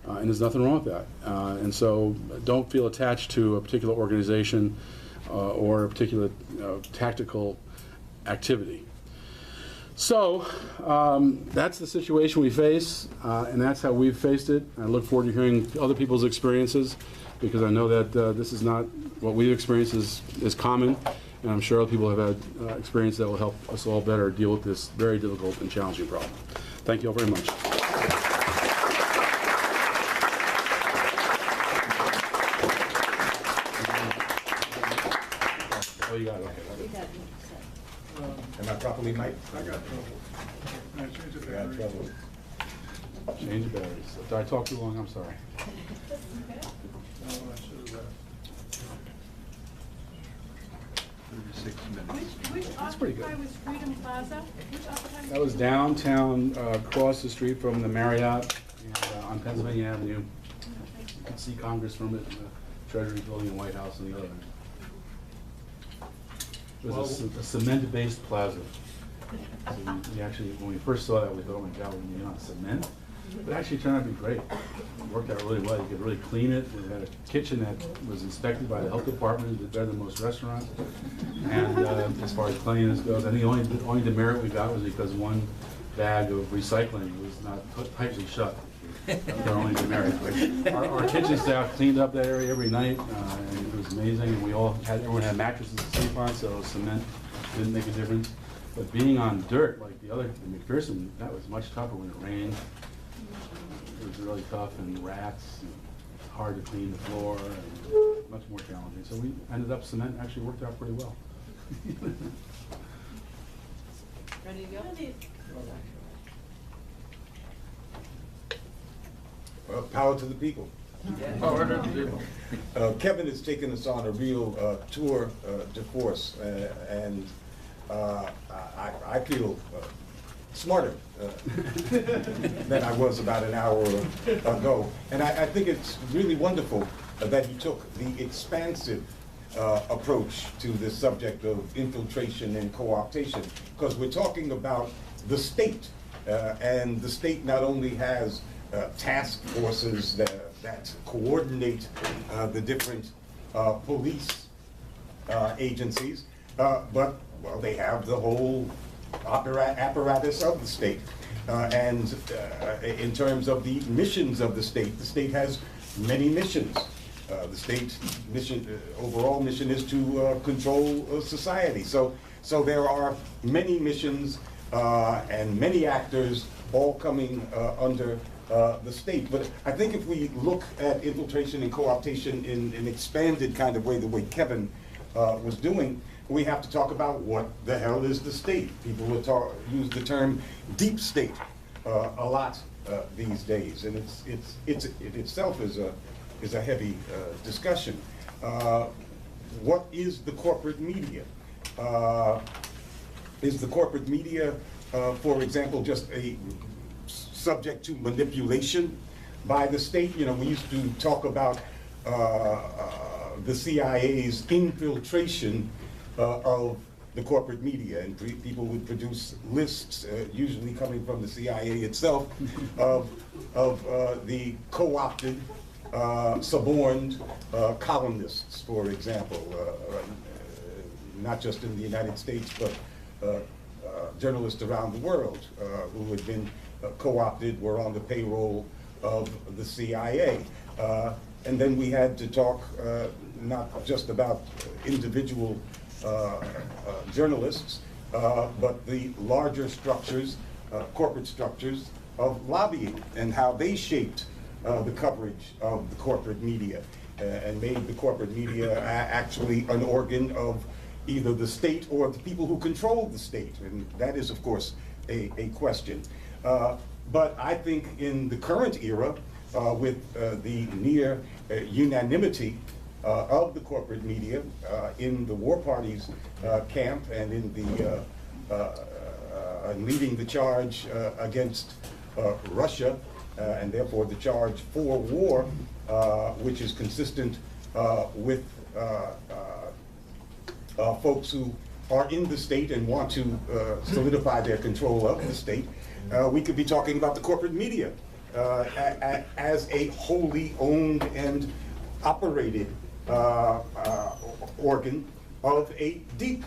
And there's nothing wrong with that. And so don't feel attached to a particular organization or a particular tactical activity. So that's the situation we face, and that's how we've faced it. I look forward to hearing other people's experiences, because I know that this is not what we've experienced is common, and I'm sure other people have had experience that will help us all better deal with this very difficult and challenging problem. Thank you all very much. Oh, you got it. Okay. Am I properly mic'd? I got trouble. I changed the I got battery. trouble. Change the batteries. Did I talk too long? I'm sorry. No, I should have left. 36 minutes. Which pretty good. Occupy was Freedom Plaza? Which Occupy? That was downtown, across the street from the Marriott, and, on Pennsylvania Avenue. You could see Congress from it, and the Treasury Building and White House on the other end. It was a cement-based plaza. So we actually, when we first saw that, we thought, oh my God, we're on cement? But it actually turned out to be great. It worked out really well. You could really clean it. We had a kitchen that was inspected by the health department, did better than most restaurants. And as far as cleanliness goes, I think the only demerit we got was because one bag of recycling was not tightly shut. That was our only demerit. But our kitchen staff cleaned up that area every night, and it was amazing. And everyone had mattresses to sleep on, so cement didn't make a difference. But being on dirt, like the McPherson, that was much tougher when it rained. It was really tough, and rats, and hard to clean the floor, and much more challenging. So we ended up, cement actually worked out pretty well. Ready to go? Well, power to the people. Kevin has taken us on a real tour de force, and I feel smarter than I was about an hour ago. And I think it's really wonderful that he took the expansive approach to the subject of infiltration and co-optation, because we're talking about the state, and the state not only has task forces that coordinate the different police agencies, but, well, they have the whole apparatus of the state. And in terms of the missions of the state has many missions. The state mission, overall mission, is to control society. So there are many missions and many actors all coming under the state. But I think if we look at infiltration and co-optation in an expanded kind of way, the way Kevin was doing, we have to talk about what the hell is the state. People will use the term deep state a lot these days, and it itself is a heavy discussion. What is the corporate media? Is the corporate media, for example, just a subject to manipulation by the state? You know, we used to talk about the CIA's infiltration of the corporate media, and people would produce lists, usually coming from the CIA itself, of the co-opted, suborned columnists, for example, not just in the United States, but journalists around the world who had been co-opted, were on the payroll of the CIA. And then we had to talk not just about individual journalists, but the larger structures, corporate structures of lobbying, and how they shaped the coverage of the corporate media and made the corporate media actually an organ of either the state or the people who control the state. And that is, of course, a question. But I think in the current era, with the near unanimity of the corporate media in the war party's camp and in the leading the charge against Russia, and therefore the charge for war, which is consistent with folks who are in the state and want to solidify their control of the state. We could be talking about the corporate media as a wholly owned and operated organ of a deep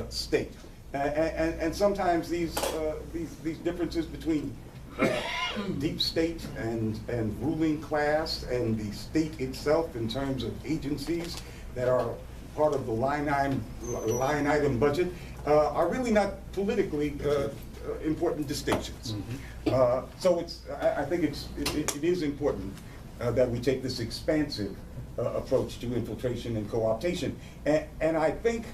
state. And sometimes these differences between deep state and ruling class and the state itself in terms of agencies that are part of the line item budget are really not politically important distinctions. Mm-hmm. So I think it is important that we take this expansive approach to infiltration and co-optation. And I think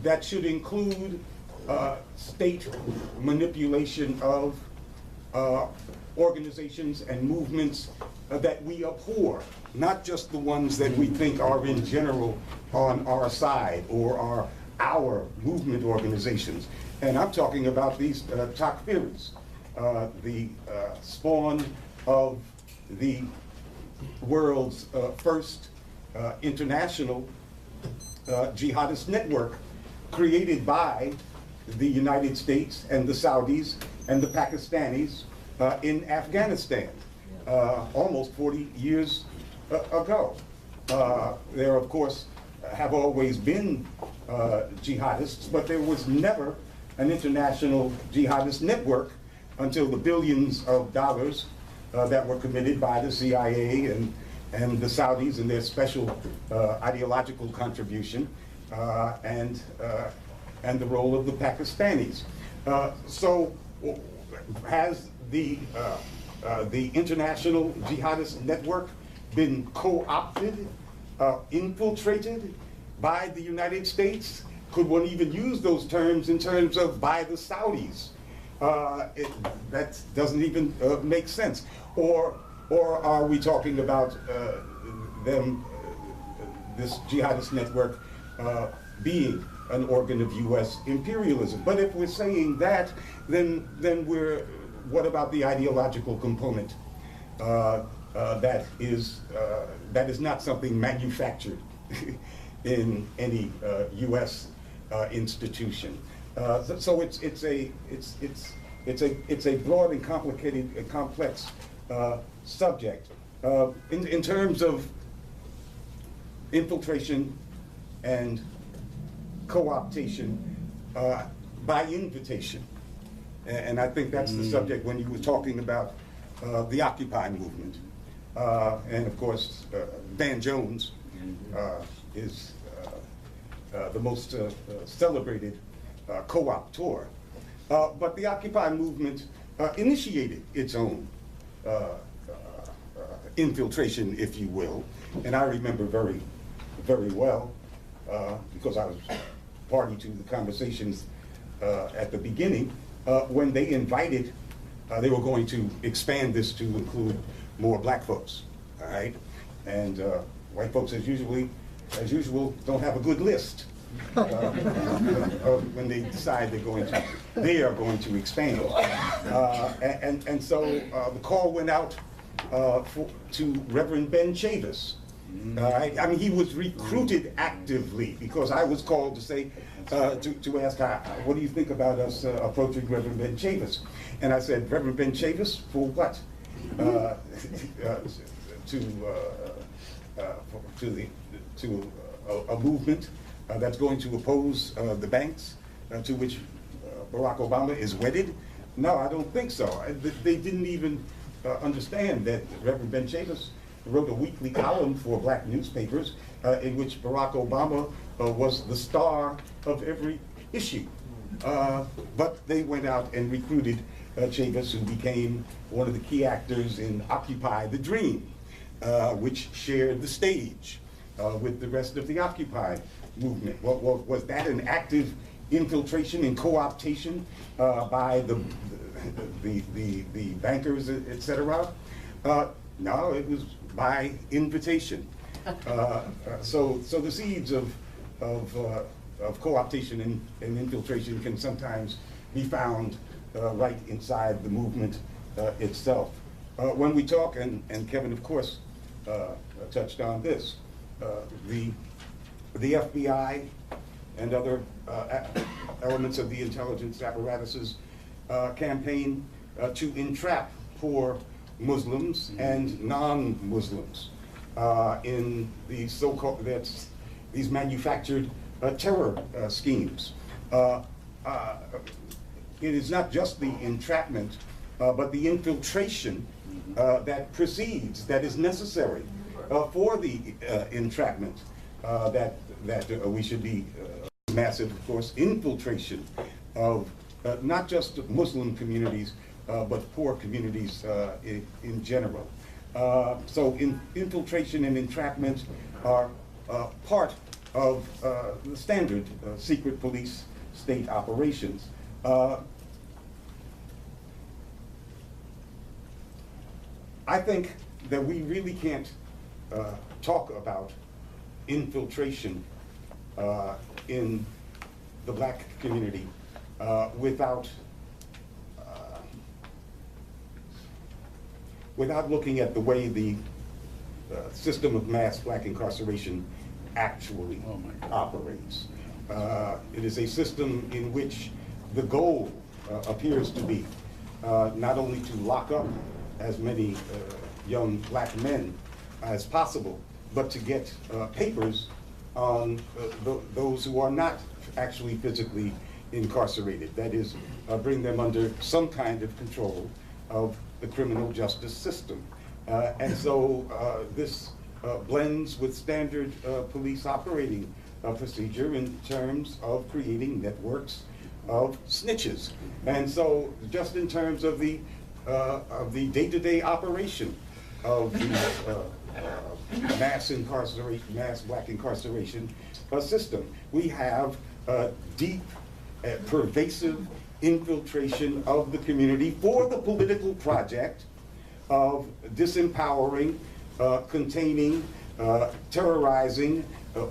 that should include state manipulation of organizations and movements that we abhor, not just the ones that we think are in general on our side or are our movement organizations. And I'm talking about these takfiris, the spawn of the world's first international jihadist network, created by the United States and the Saudis and the Pakistanis in Afghanistan almost 40 years ago. There, of course, have always been jihadists, but there was never an international jihadist network until the billions of dollars that were committed by the CIA and the Saudis and their special ideological contribution, and the role of the Pakistanis. So has the international jihadist network been co-opted, infiltrated by the United States? Could one even use those terms in terms of by the Saudis? That doesn't even make sense. Or are we talking about this jihadist network being an organ of U.S. imperialism? But if we're saying that, then what about the ideological component? That is not something manufactured in any U.S. institution. So it's a broad and complicated and complex subject. In terms of infiltration and co-optation by invitation, and I think that's the subject when you were talking about the Occupy movement. And of course, Van Jones is the most celebrated co-optor. But the Occupy movement initiated its own infiltration, if you will. And I remember very, very well, because I was party to the conversations at the beginning, when they invited, they were going to expand this to include more black folks, all right? And white folks, as usual, don't have a good list when they decide they are going to expand. And so the call went out to Reverend Ben Chavis. I mean, he was recruited actively because I was called to say, to ask, what do you think about us approaching Reverend Ben Chavis? And I said, Reverend Ben Chavis, for what? To a movement that's going to oppose the banks to which Barack Obama is wedded? No, I don't think so. They didn't even understand that Reverend Ben Chavis wrote a weekly column for black newspapers in which Barack Obama was the star of every issue. But they went out and recruited Chavis, who became one of the key actors in Occupy the Dream, which shared the stage with the rest of the Occupy movement. Was that an active infiltration and co-optation by the bankers, et cetera? No, it was by invitation. So the seeds of co-optation and infiltration can sometimes be found right inside the movement itself. When we talk, and Kevin, of course, touched on this, the FBI and other elements of the intelligence apparatuses campaign to entrap poor Muslims and non-Muslims in the so-called, these manufactured terror schemes. It is not just the entrapment, but the infiltration that precedes, that is necessary for the entrapment that we should be massive, of course, infiltration of not just Muslim communities, but poor communities in general. So infiltration and entrapment are part of the standard secret police state operations. I think that we really can't talk about infiltration in the black community without looking at the way the system of mass black incarceration actually operates. It is a system in which the goal appears to be not only to lock up as many young black men as possible, but to get papers on those who are not actually physically incarcerated. That is, bring them under some kind of control of the criminal justice system. And so this blends with standard police operating procedure in terms of creating networks of snitches. And so just in terms of the day-to-day operation of the mass black incarceration system, we have deep, pervasive infiltration of the community for the political project of disempowering, containing, terrorizing,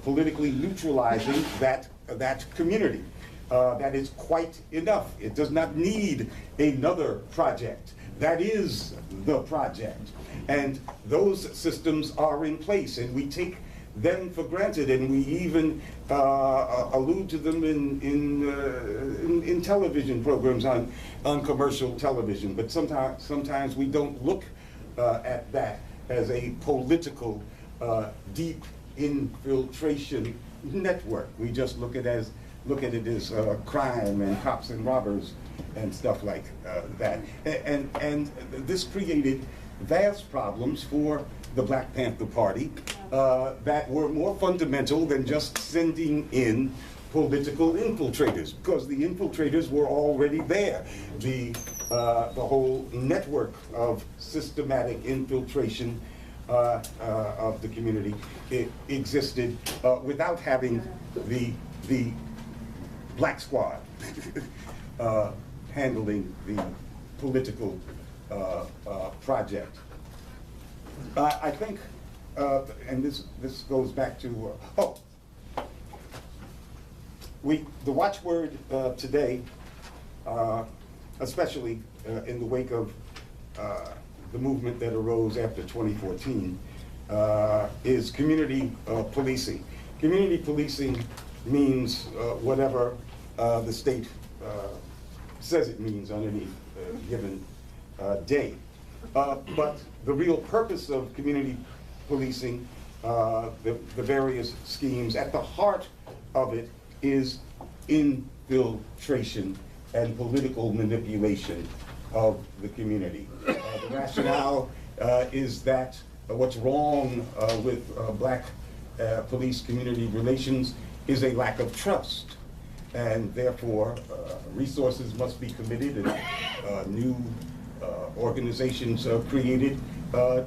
politically neutralizing that community. That is quite enough. It does not need another project. That is the project. And those systems are in place, and we take them for granted, and we even allude to them in television programs, on commercial television. But sometimes we don't look at that as a political deep infiltration network. We just look at it as crime and cops and robbers and stuff like that. And this created vast problems for the Black Panther Party that were more fundamental than just sending in political infiltrators, because the infiltrators were already there. The whole network of systematic infiltration of the community, it existed without having the Black Squad handling the political project. I think, and this goes back to, the watchword today, especially in the wake of the movement that arose after 2014, is community policing. Community policing means whatever the state says it means on any given day. But the real purpose of community policing, the various schemes, at the heart of it is infiltration and political manipulation of the community. The rationale is that what's wrong with black police community relations is a lack of trust, and therefore resources must be committed and new organizations created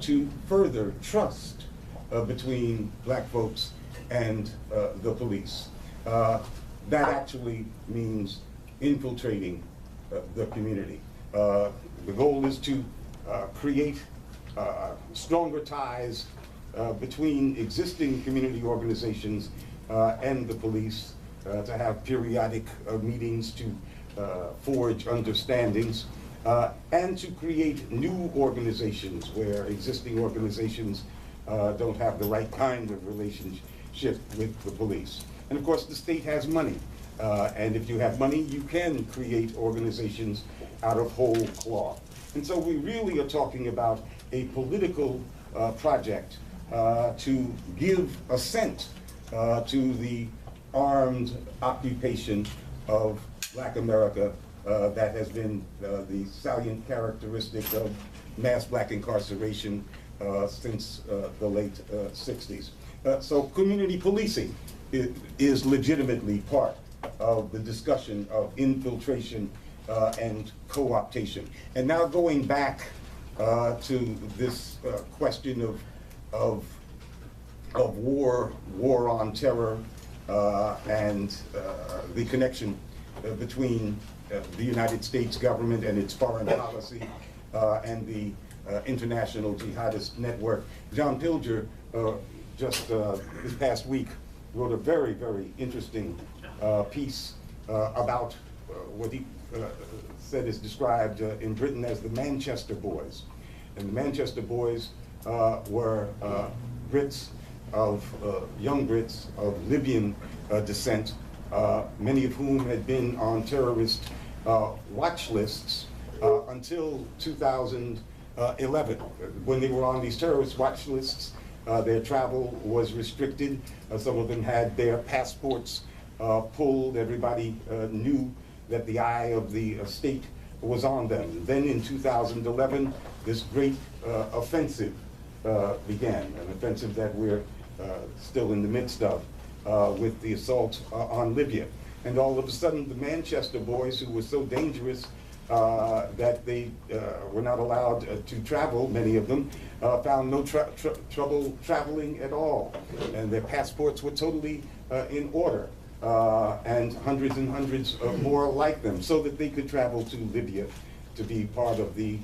to further trust between black folks and the police. That actually means infiltrating the community. The goal is to create stronger ties between existing community organizations and the police, to have periodic meetings to forge understandings, and to create new organizations where existing organizations don't have the right kind of relationship with the police. And of course, the state has money. And if you have money, you can create organizations out of whole cloth. And so we really are talking about a political project to give assent to the armed occupation of Black America that has been the salient characteristic of mass black incarceration since the late 60s. So community policing is legitimately part of the discussion of infiltration and co-optation. And now going back to this question of war on terror, and the connection between the United States government and its foreign policy and the international jihadist network. John Pilger, just this past week, wrote a very, very interesting piece about what he said is described in Britain as the Manchester Boys. And the Manchester Boys were Brits young Brits of Libyan descent, many of whom had been on terrorist watch lists until 2011. When they were on these terrorist watch lists, their travel was restricted. Some of them had their passports pulled. Everybody knew that the eye of the state was on them. Then in 2011, this great offensive began, an offensive that we're still in the midst of with the assault on Libya. And all of a sudden, the Manchester Boys, who were so dangerous that they were not allowed to travel, many of them, found no trouble traveling at all. And their passports were totally in order. And hundreds more like them, so that they could travel to Libya to be part of the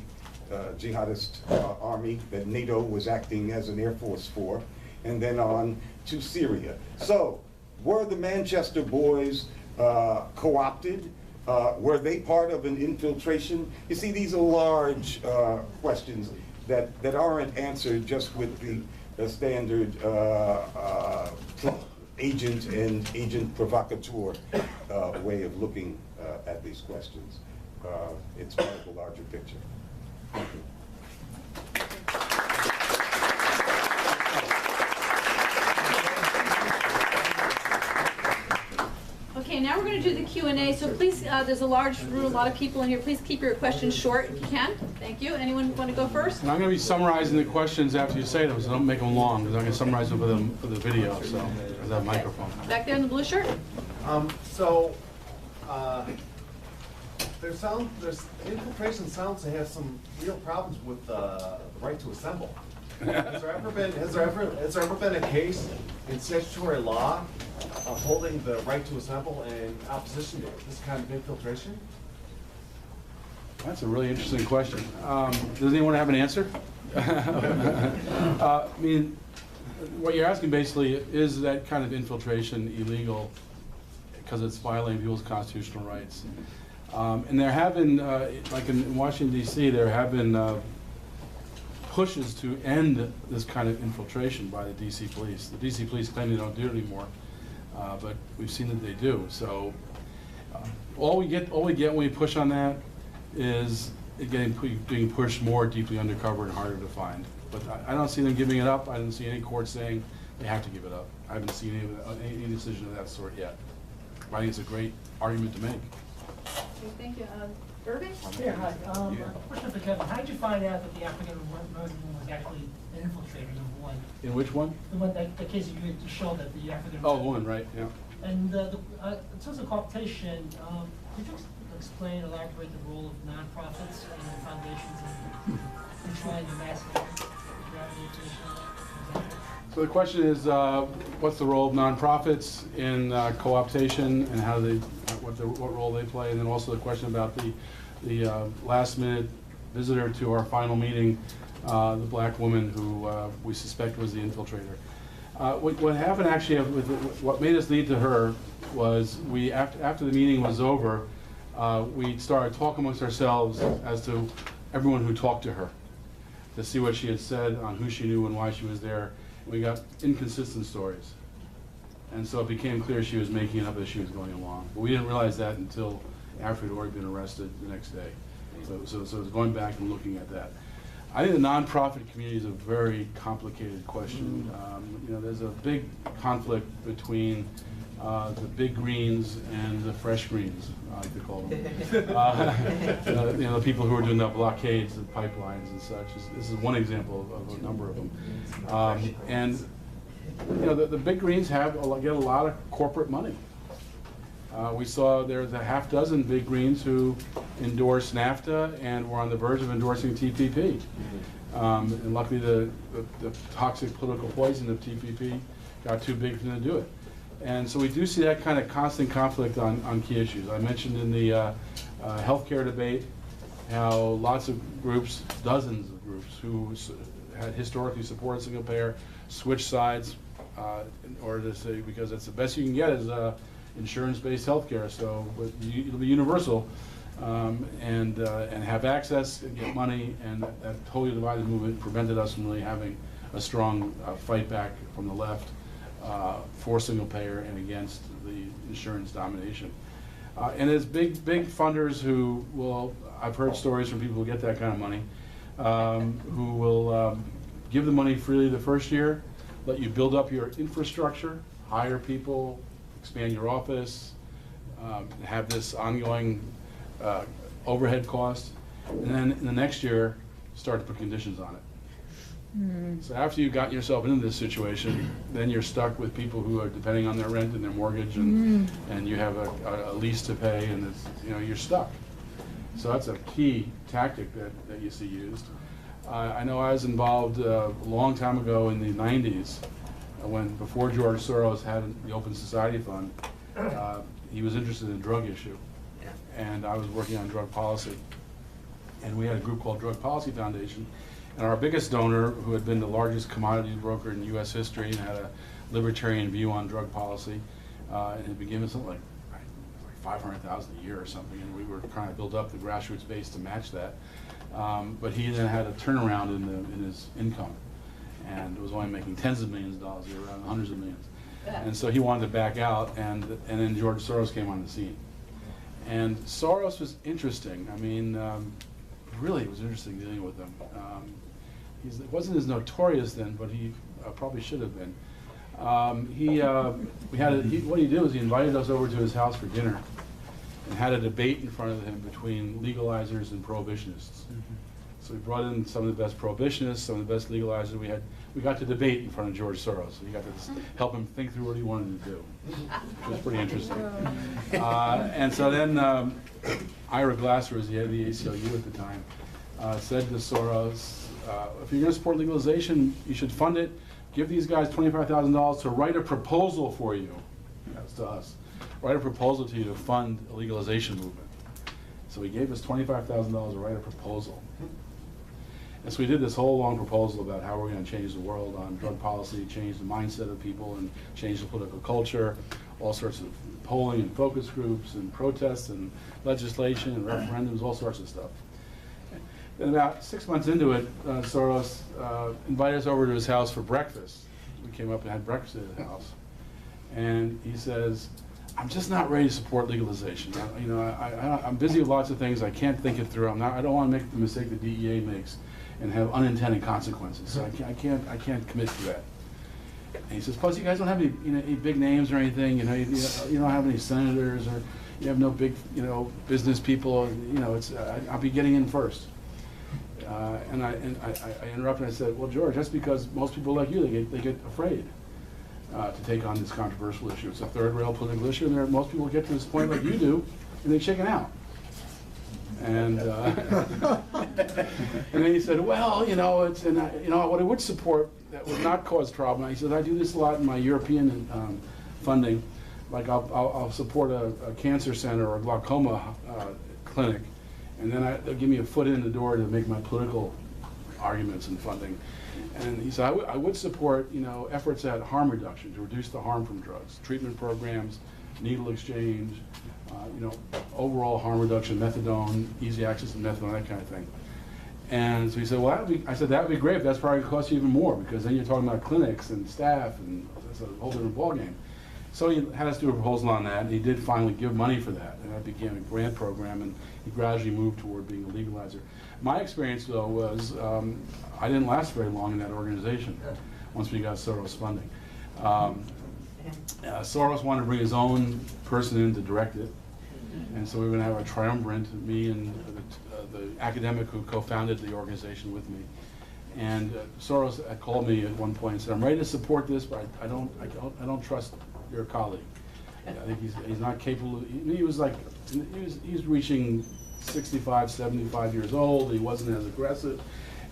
jihadist army that NATO was acting as an air force for, and then on to Syria. So, were the Manchester Boys co-opted? Were they part of an infiltration? You see, these are large questions that aren't answered just with the standard agent and agent provocateur way of looking at these questions. It's part of the larger picture. Thank you. Okay, now we're going to do the Q&A, so please, there's a large room, a lot of people in here. Please keep your questions short if you can. Thank you. Anyone want to go first? And I'm going to be summarizing the questions after you say them, so don't make them long, because I'm going to summarize them for the video, so, for that microphone. Back there in the blue shirt? Infiltration sounds to have some real problems with the right to assemble. Has there ever been a case in statutory law upholding the right to assemble in opposition to this kind of infiltration? That's a really interesting question. Does anyone have an answer? I mean, what you're asking basically, is that kind of infiltration illegal because it's violating people's constitutional rights? And there have been, like in Washington, D.C., there have been pushes to end this kind of infiltration by the D.C. police. The D.C. police claim they don't do it anymore, but we've seen that they do. So all we get when we push on that is it being pushed more deeply undercover and harder to find. But I don't see them giving it up. I don't see any court saying they have to give it up. I haven't seen any decision of that sort yet. I think it's a great argument to make. Okay, thank you. Irving? Yeah, hi. Question for Kevin. How did you find out that the African American woman was actually an infiltrator, number one? In which one? The one, the case you had to show that the African Oh, American. one, right, yeah. And in terms of cooptation, could you explain, elaborate the role of nonprofits and foundations in controlling the mass So the question is, what's the role of nonprofits in co-optation, and how they, what role they play, and then also the question about the last-minute visitor to our final meeting, the black woman who we suspect was the infiltrator. What happened actually, what made us lead to her was after the meeting was over, we started talking amongst ourselves as to everyone who talked to her, to see what she had said on who she knew and why she was there. We got inconsistent stories. And so it became clear she was making it up as she was going along. But we didn't realize that until after he'd already been arrested the next day. So it was going back and looking at that. I think the nonprofit community is a very complicated question. You know, there's a big conflict between the big greens and the fresh greens, I like to call them. You know, the people who are doing the blockades and pipelines and such. This is one example of a number of them. And you know, the big greens get a lot of corporate money. We saw there's a half dozen big greens who endorsed NAFTA and were on the verge of endorsing TPP. And luckily the toxic political poison of TPP got too big for them to do it. And so we do see that kind of constant conflict on key issues. I mentioned in the healthcare debate how lots of groups, dozens of groups, who had historically supported single payer, switched sides in order to say, because it's the best you can get is insurance-based healthcare, so it'll be universal, and have access and get money, and that totally divided the movement, prevented us from really having a strong fight back from the left for single payer and against the insurance domination. And there's big funders who will, I've heard stories from people who get that kind of money, who will give the money freely the first year, let you build up your infrastructure, hire people, expand your office, have this ongoing overhead cost, and then in the next year, start to put conditions on it. So after you've gotten yourself into this situation, then you're stuck with people who are depending on their rent and their mortgage, and you have a lease to pay, and it's, you're stuck. So that's a key tactic that you see used. I know I was involved a long time ago in the 90s, before George Soros had the Open Society Fund. He was interested in the drug issue, and I was working on drug policy. And we had a group called Drug Policy Foundation. And our biggest donor, who had been the largest commodity broker in U.S. history and had a libertarian view on drug policy, and had been given something like $500,000 a year or something, and we were trying to build up the grassroots base to match that. But he then had a turnaround in his income, and was only making tens of millions of dollars a year, around hundreds of millions. And so he wanted to back out, and then George Soros came on the scene. And Soros was interesting. I mean, really, it was interesting dealing with him. He wasn't as notorious then, but he probably should have been. What he did was he invited us over to his house for dinner and had a debate in front of him between legalizers and prohibitionists. So we brought in some of the best prohibitionists, some of the best legalizers. We got to debate in front of George Soros. So we got to help him think through what he wanted to do, which was pretty interesting. And so then Ira Glasser, was the head of the ACLU at the time, said to Soros, if you're going to support legalization, you should fund it. Give these guys $25,000 to write a proposal for you. That's to us. Write a proposal to you to fund a legalization movement. So he gave us $25,000 to write a proposal. And so we did this whole long proposal about how we're going to change the world on drug policy, change the mindset of people, and change the political culture, all sorts of polling and focus groups and protests and legislation and referendums, all sorts of stuff. And about 6 months into it, Soros invited us over to his house for breakfast. We came up and had breakfast at his house. And he says, I'm just not ready to support legalization. I'm busy with lots of things. I can't think it through. I don't want to make the mistake the DEA makes and have unintended consequences. So I can't commit to that. And he says, plus you guys don't have any big names or anything. You don't have any senators, or you have no big business people. I'll be getting in first. And I interrupted and I said, well, George, that's because most people like you, they get afraid to take on this controversial issue. It's a third rail political issue, and most people get to this point like you do, and they chicken out. And and then he said, well, what I would support that would not cause trouble. He said, I do this a lot in my European funding. Like I'll support a cancer center or a glaucoma clinic, and then they'll give me a foot in the door to make my political arguments and funding. And he said, I would support, efforts at harm reduction, to reduce the harm from drugs, treatment programs, needle exchange, overall harm reduction, methadone, easy access to methadone, that kind of thing. And so he said, well, I said, that would be great, but that's probably going to cost you even more, because then you're talking about clinics and staff, and it's a whole different ballgame. So he had us do a proposal on that, and he did finally give money for that, and that became a grant program, and he gradually moved toward being a legalizer. My experience, though, was I didn't last very long in that organization once we got Soros funding. Soros wanted to bring his own person in to direct it, and so we were going to have a triumvirate, me and the academic who co-founded the organization with me. And Soros had called me at one point and said, I'm ready to support this, but I don't trust your colleague. I think he's not capable of, he was reaching 65, 75 years old. He wasn't as aggressive,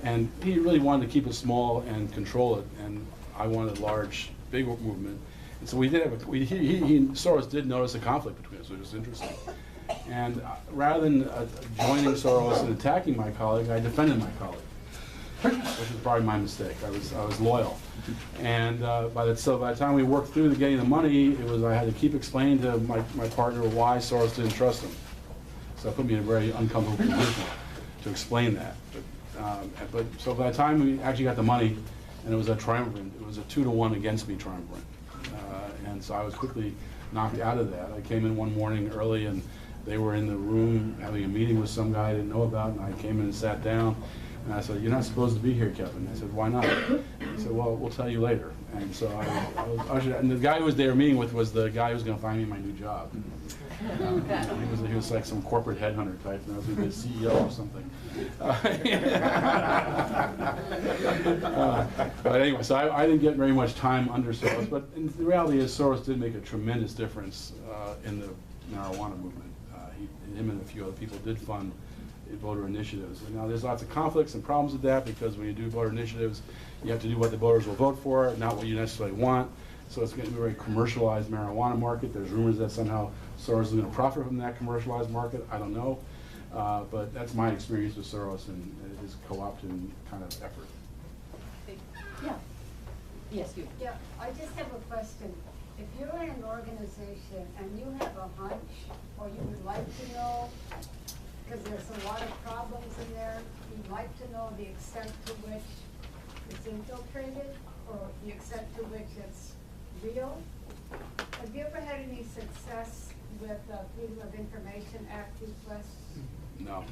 and he really wanted to keep it small and control it, and I wanted a large, big movement. And so we did have Soros did notice a conflict between us, which was interesting. And rather than joining Soros and attacking my colleague, I defended my colleague, which was probably my mistake. I was loyal. And by the time we worked through the getting the money, I had to keep explaining to my partner why Soros didn't trust him. So it put me in a very uncomfortable position to explain that. So by the time we actually got the money, and it was a triumvirate, it was a 2-to-1 against me triumvirate. And so I was quickly knocked out of that. I came in one morning early, and they were in the room having a meeting with some guy I didn't know about, and I came in and sat down, and I said, "You're not supposed to be here, Kevin." I said, "Why not?" He said, "Well, we'll tell you later." And so I was ushered, and the guy who was there meeting with was the guy who was going to find me my new job. He was like some corporate headhunter type, and I was going to be the CEO or something. But anyway, so I didn't get very much time under Soros, but the reality is Soros did make a tremendous difference in the marijuana movement. Him and a few other people did fund voter initiatives. And now there's lots of conflicts and problems with that, because when you do voter initiatives, you have to do what the voters will vote for, not what you necessarily want. So it's going to be a very commercialized marijuana market. There's rumors that somehow Soros is going to profit from that commercialized market. I don't know. But that's my experience with Soros and his co-opting kind of effort. Yeah. Yes, you. Yeah, I just have a question. If you're in an organization and you have a hunch, or you would like to know, because there's a lot of problems in there, you'd like to know the extent to which it's infiltrated, or the extent to which it's real. Have you ever had any success with Freedom of Information Act requests? No.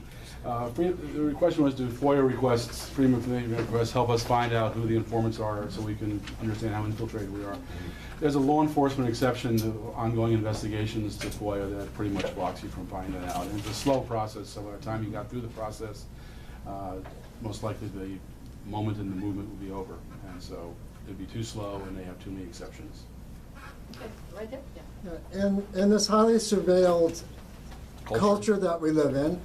The question was, do FOIA requests, Freedom of Information requests, help us find out who the informants are so we can understand how infiltrated we are? There's a law enforcement exception to ongoing investigations to FOIA that pretty much blocks you from finding that out. And it's a slow process, so by the time you got through the process, most likely the moment in the movement will be over. And so it'd be too slow, and they have too many exceptions. Okay, right there? Yeah. In this highly surveilled culture that we live in,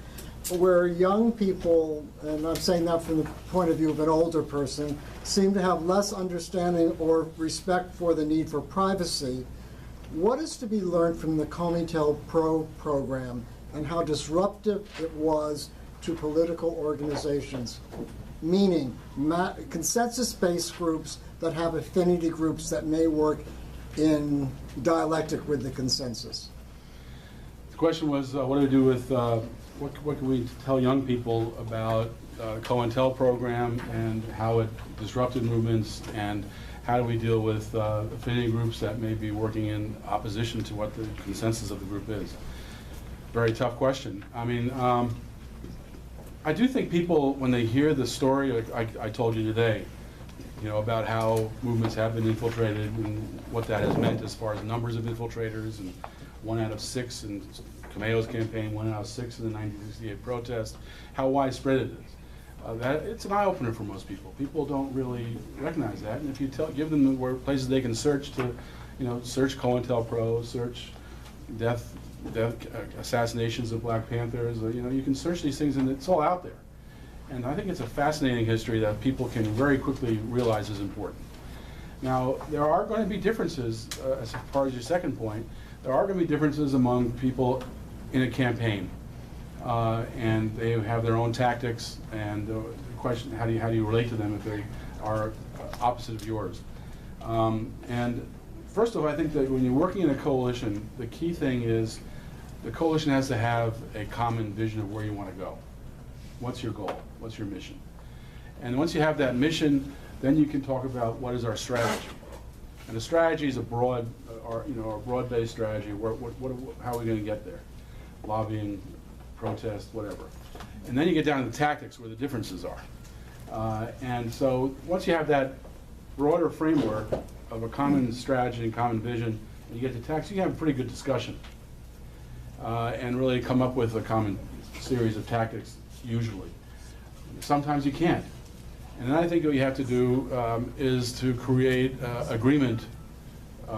where young people, and I'm saying that from the point of view of an older person, seem to have less understanding or respect for the need for privacy, what is to be learned from the COINTELPRO program and how disruptive it was to political organizations? Meaning consensus-based groups that have affinity groups that may work in dialectic with the consensus. The question was, what do we do with, what can we tell young people about the COINTEL program and how it disrupted movements, and how do we deal with affinity groups that may be working in opposition to what the consensus of the group is? Very tough question. I mean, I do think people, when they hear the story I told you today, you know, about how movements have been infiltrated and what that has meant as far as numbers of infiltrators, and 1 out of 6 in Camayo's campaign, 1 out of 6 in the 1968 protest, how widespread it is. It's an eye-opener for most people. People don't really recognize that, and if you give them the places they can search to, you know, search COINTELPRO, search death assassinations of Black Panthers, you know, you can search these things, and it's all out there. And I think it's a fascinating history that people can very quickly realize is important. Now, there are going to be differences, as far as your second point, there are going to be differences among people in a campaign. And they have their own tactics, and the question, how do you relate to them if they are opposite of yours? And first of all, I think that when you're working in a coalition, the key thing is the coalition has to have a common vision of where you want to go. What's your goal? What's your mission? And once you have that mission, then you can talk about what is our strategy. And the strategy is a broad, a broad-based strategy. How are we going to get there? Lobbying, protest, whatever. And then you get down to the tactics where the differences are. And so once you have that broader framework of a common strategy and common vision, and you get to tactics, you can have a pretty good discussion and really come up with a common series of tactics, usually. Sometimes you can't. And then I think what you have to do is to create agreement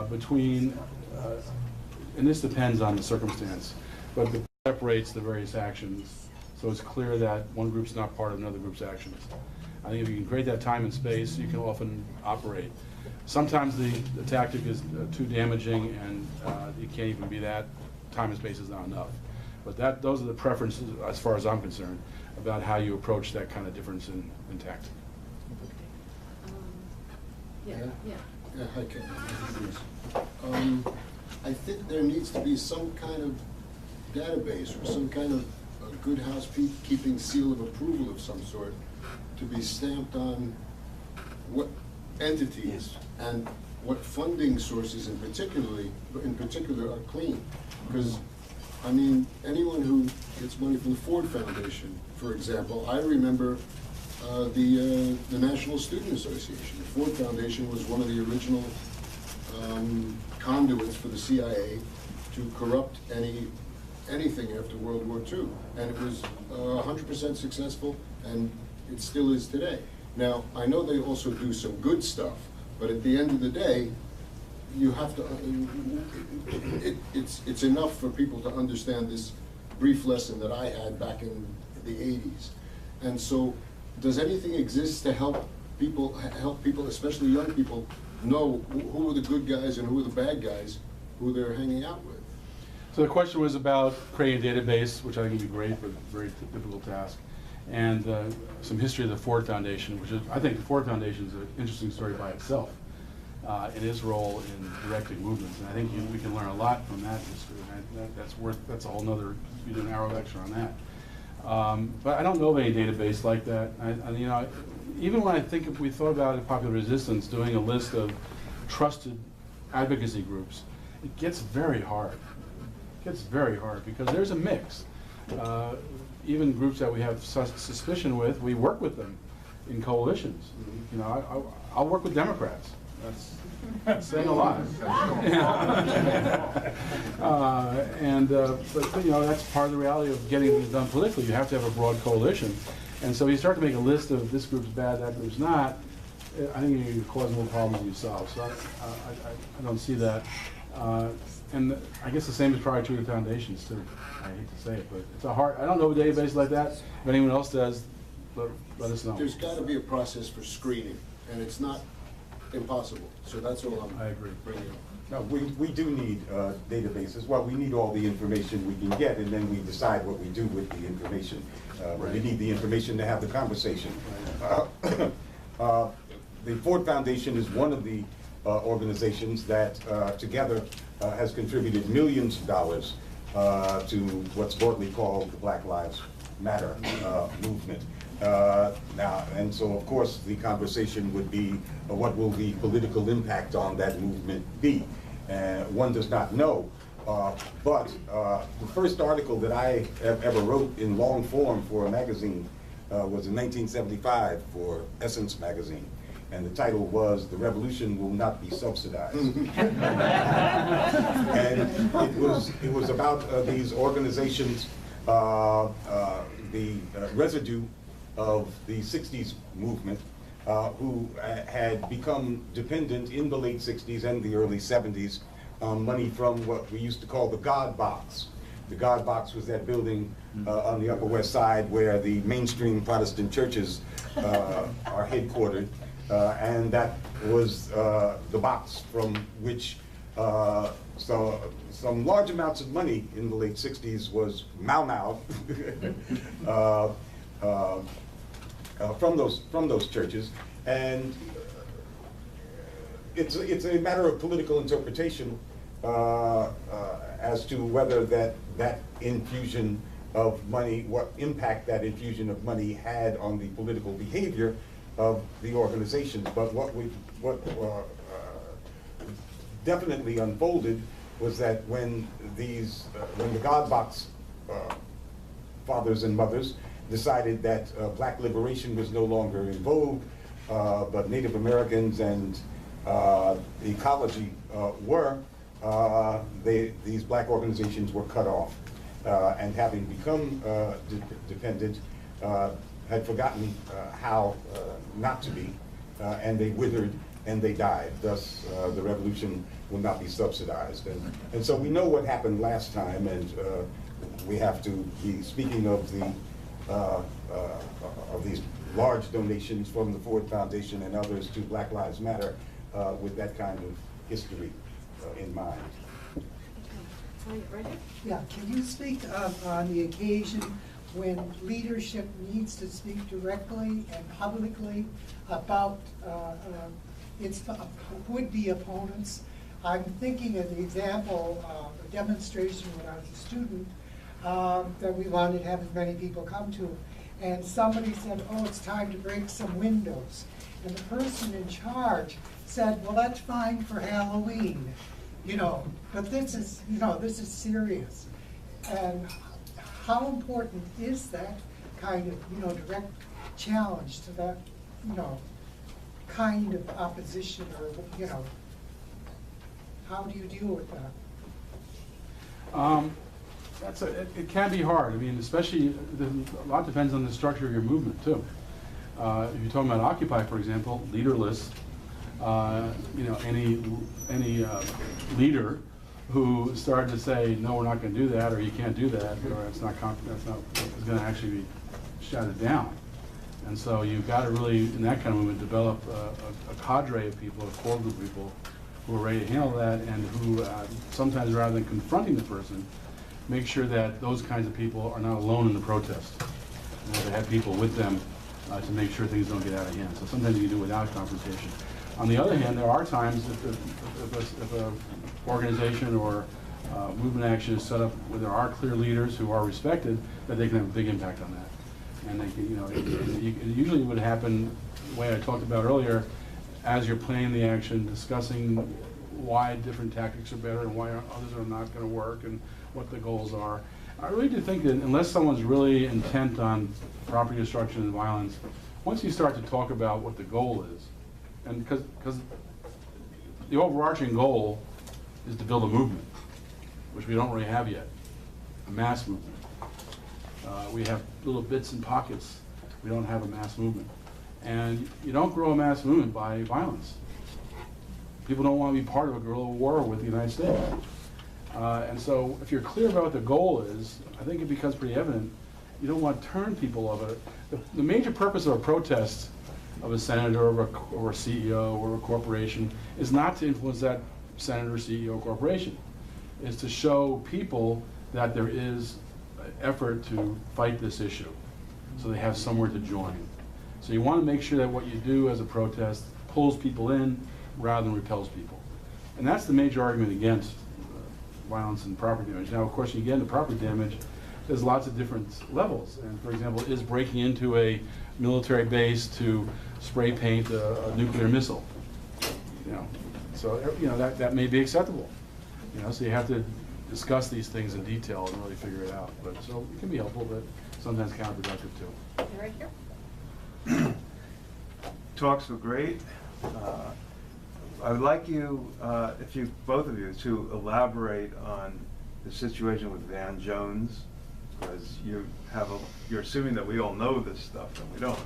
between, and this depends on the circumstance, but it separates the various actions so it's clear that one group's not part of another group's actions. I think if you can create that time and space, you can often operate. Sometimes the tactic is too damaging, and you can't even be that. Time and space is not enough. But those are the preferences, as far as I'm concerned, about how you approach that kind of difference in tactic. Yeah, yeah. Yeah, hi, Ken. I think there needs to be some kind of database or some kind of a good housekeeping seal of approval of some sort to be stamped on what entities and what funding sources in particular are clean. Because, I mean, anyone who gets money from the Ford Foundation, for example, I remember the National Student Association. The Ford Foundation was one of the original conduits for the CIA to corrupt anything after World War II. And it was 100% successful, and it still is today. Now, I know they also do some good stuff, but at the end of the day, you have to, it's enough for people to understand this brief lesson that I had back in the 80s. And so, does anything exist to help people, especially young people, know who are the good guys and who are the bad guys who they're hanging out with? So the question was about creating a database, which I think would be great, but very difficult task, and some history of the Ford Foundation, which is, I think the Ford Foundation is an interesting story by itself, in its role in directing movements, and I think we can learn a lot from that history. And that's a whole nother, you do an hour lecture on that. But I don't know of any database like that. You know, even when I think if we thought about popular resistance, doing a list of trusted advocacy groups, it gets very hard. It gets very hard because there's a mix. Even groups that we have suspicion with, we work with them in coalitions. You know, I'll work with Democrats. That's saying a lot. But you know, that's part of the reality of getting things done politically. You have to have a broad coalition. And so you start to make a list of this group's bad, that group's not, I think you're causing more problems than you solve. So I don't see that. And I guess the same is probably true of foundations too. I hate to say it, but it's a hard, I don't know a database like that. If anyone else does, let us know. There's got to be a process for screening, and it's not impossible. So that's all I agree. bringing up. No, we do need databases. Well, we need all the information we can get, and then we decide what we do with the information. Right. We need the information to have the conversation. The Ford Foundation is one of the organizations that together has contributed millions of dollars to what's broadly called the Black Lives Matter movement. Now, and so of course the conversation would be what will the political impact on that movement be? One does not know, but the first article that I ever wrote in long form for a magazine was in 1975 for Essence magazine, and the title was "The Revolution Will Not Be Subsidized." And it was about these organizations, the residue of the 60s movement, who had become dependent in the late 60s and the early 70s on money from what we used to call the God Box. The God Box was that building on the Upper West Side where the mainstream Protestant churches are headquartered, and that was the box from which some large amounts of money in the late 60s was from those churches, and it's a matter of political interpretation as to whether that infusion of money, what impact that infusion of money had on the political behavior of the organizations. But what definitely unfolded was that when the God Box fathers and mothers decided that black liberation was no longer in vogue, but Native Americans and ecology were, these black organizations were cut off, and having become dependent, had forgotten how not to be, and they withered and they died. Thus, the revolution will not be subsidized. And so we know what happened last time, and we have to be speaking of these large donations from the Ford Foundation and others to Black Lives Matter with that kind of history in mind. Right here? Yeah, can you speak on the occasion when leadership needs to speak directly and publicly about its would-be opponents? I'm thinking of the example of a demonstration when I was a student that we wanted to have as many people come to. And somebody said, oh, it's time to break some windows. And the person in charge said, well, that's fine for Halloween, you know, but this is, you know, this is serious. And how important is that kind of, you know, direct challenge to that, you know, kind of opposition, or, you know, how do you deal with that? It can be hard. I mean, especially, a lot depends on the structure of your movement, too. If you're talking about Occupy, for example, leaderless, you know, any leader who started to say, no, we're not going to do that, or you can't do that, or it's going to actually be shouted down. And so you've got to really, in that kind of movement, develop a cadre of people, a core group of people who are ready to handle that, and who sometimes, rather than confronting the person, make sure that those kinds of people are not alone in the protest. You know, they have people with them to make sure things don't get out of hand. So sometimes you can do it without confrontation. On the other hand, there are times if a organization or movement action is set up where there are clear leaders who are respected, that they can have a big impact on that. And they can, you know, it usually would happen the way I talked about earlier, as you're planning the action, discussing why different tactics are better and why others are not going to work and what the goals are. I really do think that unless someone's really intent on property destruction and violence, once you start to talk about what the goal is, and because the overarching goal is to build a movement, which we don't really have yet, a mass movement. We have little bits and pockets. We don't have a mass movement. And you don't grow a mass movement by violence. People don't want to be part of a guerrilla war with the United States. And so if you're clear about what the goal is, I think it becomes pretty evident. You don't want to turn people over. The major purpose of a protest of a senator or a CEO or a corporation is not to influence that senator, CEO, or corporation. It's to show people that there is effort to fight this issue, so they have somewhere to join. So you want to make sure that what you do as a protest pulls people in rather than repels people. And that's the major argument against violence and property damage. Now, of course, you get into property damage, there's lots of different levels. And for example, is breaking into a military base to spray paint a nuclear missile? You know, so you know that may be acceptable. You know, so you have to discuss these things in detail and really figure it out. But so it can be helpful, but sometimes counterproductive too. You're right here. Talks were great. I would like you, if you, both of you, to elaborate on the situation with Van Jones, because you're assuming that we all know this stuff, and we don't.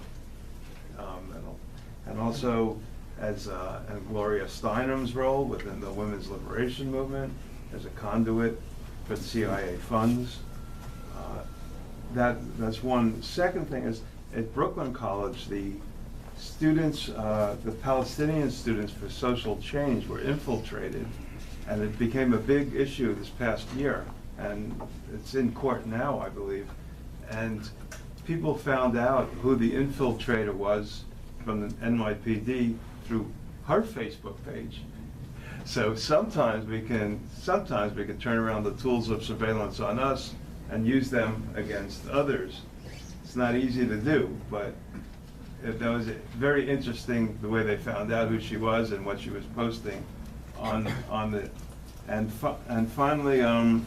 And also, and Gloria Steinem's role within the women's liberation movement as a conduit for the CIA funds. That's one. Second thing is, at Brooklyn College, the students, the Palestinian students for social change were infiltrated, and it became a big issue this past year, and it's in court now, I believe. And people found out who the infiltrator was from the NYPD through her Facebook page. So sometimes we can turn around the tools of surveillance on us and use them against others. It's not easy to do, but that was very interesting, the way they found out who she was and what she was posting on the, and finally, a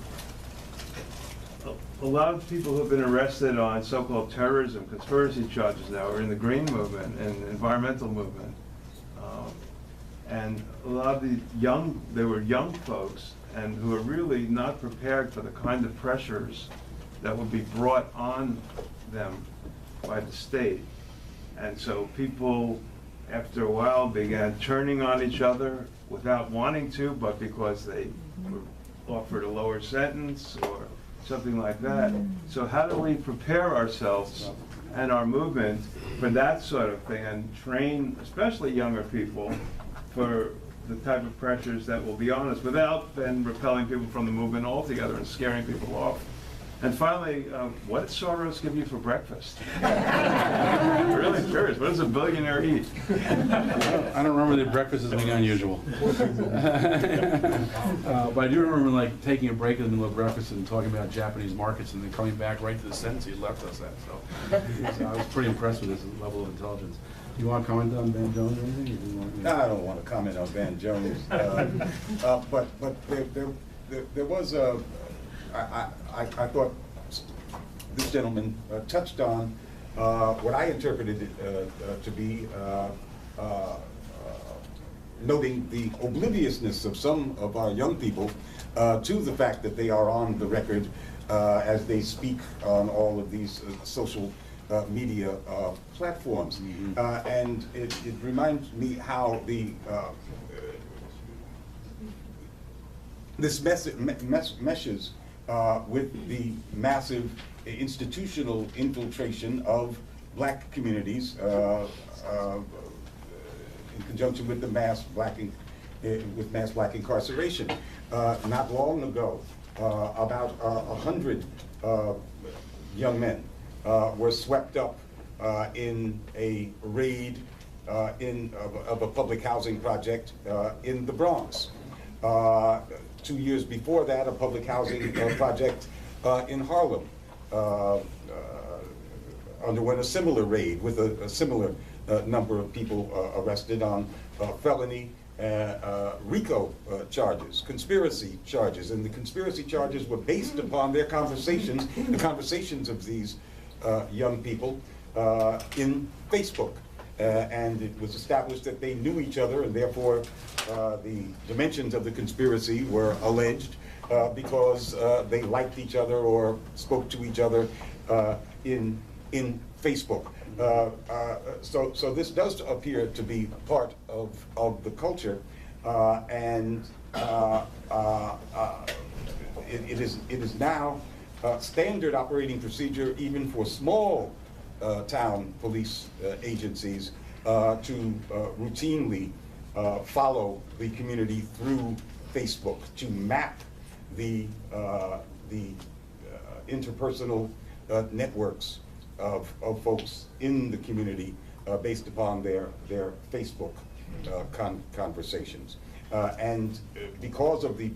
lot of people who have been arrested on so-called terrorism, conspiracy charges now are in the green movement and environmental movement. And a lot of the they were young folks, and who are really not prepared for the kind of pressures that would be brought on them by the state. And so people, after a while, began turning on each other without wanting to, but because they were offered a lower sentence or something like that. So how do we prepare ourselves and our movement for that sort of thing, and train, especially younger people, for the type of pressures that will be on us without then repelling people from the movement altogether and scaring people off. And finally, what did Soros give you for breakfast? I'm really curious. What does a billionaire eat? I don't remember the breakfast as being unusual. But I do remember like taking a break in the middle of breakfast and talking about Japanese markets and then coming back right to the sentence he left us at. So I was pretty impressed with his level of intelligence. Do you want to comment on Van Jones or anything? Or do you want No, I don't want to comment on Van Jones. But there was a, I thought this gentleman touched on what I interpreted it to be noting the obliviousness of some of our young people to the fact that they are on the record as they speak on all of these social media platforms. And it reminds me how the this meshes with the massive institutional infiltration of black communities in conjunction with the mass black incarceration. Not long ago, about 100 young men were swept up in a raid of a public housing project in the Bronx. 2 years before that, a public housing project in Harlem underwent a similar raid with a similar number of people arrested on felony RICO charges, conspiracy charges, and the conspiracy charges were based upon their conversations, the conversations of these young people in Facebook. And it was established that they knew each other, and therefore the dimensions of the conspiracy were alleged because they liked each other or spoke to each other in Facebook. So this does appear to be part of the culture, and it is now standard operating procedure even for small town police agencies to routinely follow the community through Facebook, to map the interpersonal networks of folks in the community based upon their Facebook conversations. And because of the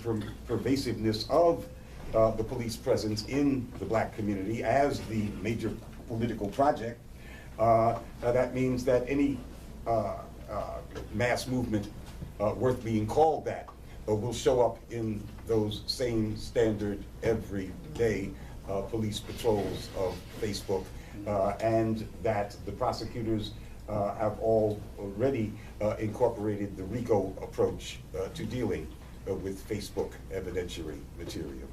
pervasiveness of the police presence in the black community as the major political project, that means that any mass movement worth being called that will show up in those same standard everyday police patrols of Facebook, and that the prosecutors have already incorporated the RICO approach to dealing with Facebook evidentiary material.